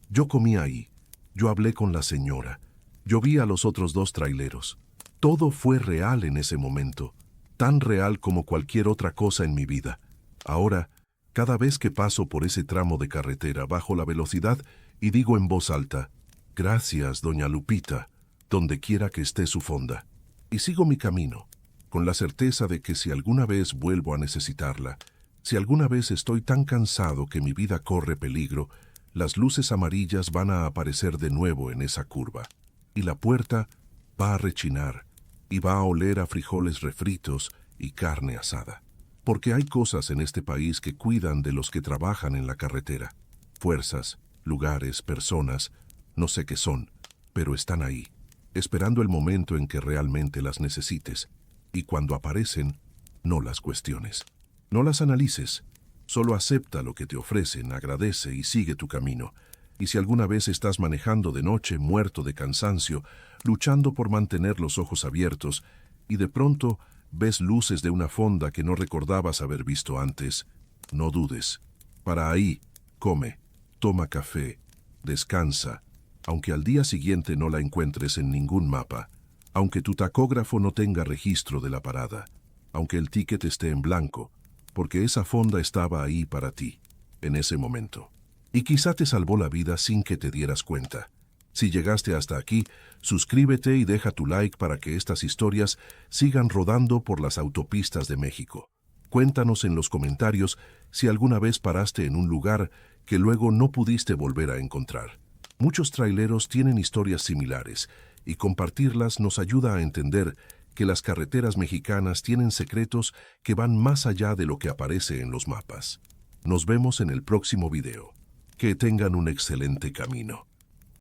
Yo comí ahí. Yo hablé con la señora. Yo vi a los otros dos traileros. Todo fue real en ese momento, tan real como cualquier otra cosa en mi vida. Ahora, cada vez que paso por ese tramo de carretera bajo la velocidad y digo en voz alta, «Gracias, doña Lupita», donde quiera que esté su fonda. Y sigo mi camino, con la certeza de que si alguna vez vuelvo a necesitarla, si alguna vez estoy tan cansado que mi vida corre peligro, las luces amarillas van a aparecer de nuevo en esa curva, y la puerta va a rechinar, y va a oler a frijoles refritos y carne asada. Porque hay cosas en este país que cuidan de los que trabajan en la carretera. Fuerzas, lugares, personas, no sé qué son, pero están ahí, esperando el momento en que realmente las necesites. Y cuando aparecen, no las cuestiones. No las analices. Solo acepta lo que te ofrecen, agradece y sigue tu camino. Y si alguna vez estás manejando de noche, muerto de cansancio, luchando por mantener los ojos abiertos, y de pronto ves luces de una fonda que no recordabas haber visto antes, no dudes. Para ahí, come, toma café, descansa, aunque al día siguiente no la encuentres en ningún mapa, aunque tu tacógrafo no tenga registro de la parada, aunque el ticket esté en blanco, porque esa fonda estaba ahí para ti, en ese momento. Y quizá te salvó la vida sin que te dieras cuenta. Si llegaste hasta aquí, suscríbete y deja tu like para que estas historias sigan rodando por las autopistas de México. Cuéntanos en los comentarios si alguna vez paraste en un lugar que luego no pudiste volver a encontrar. Muchos traileros tienen historias similares y compartirlas nos ayuda a entender que las carreteras mexicanas tienen secretos que van más allá de lo que aparece en los mapas. Nos vemos en el próximo video. Que tengan un excelente camino.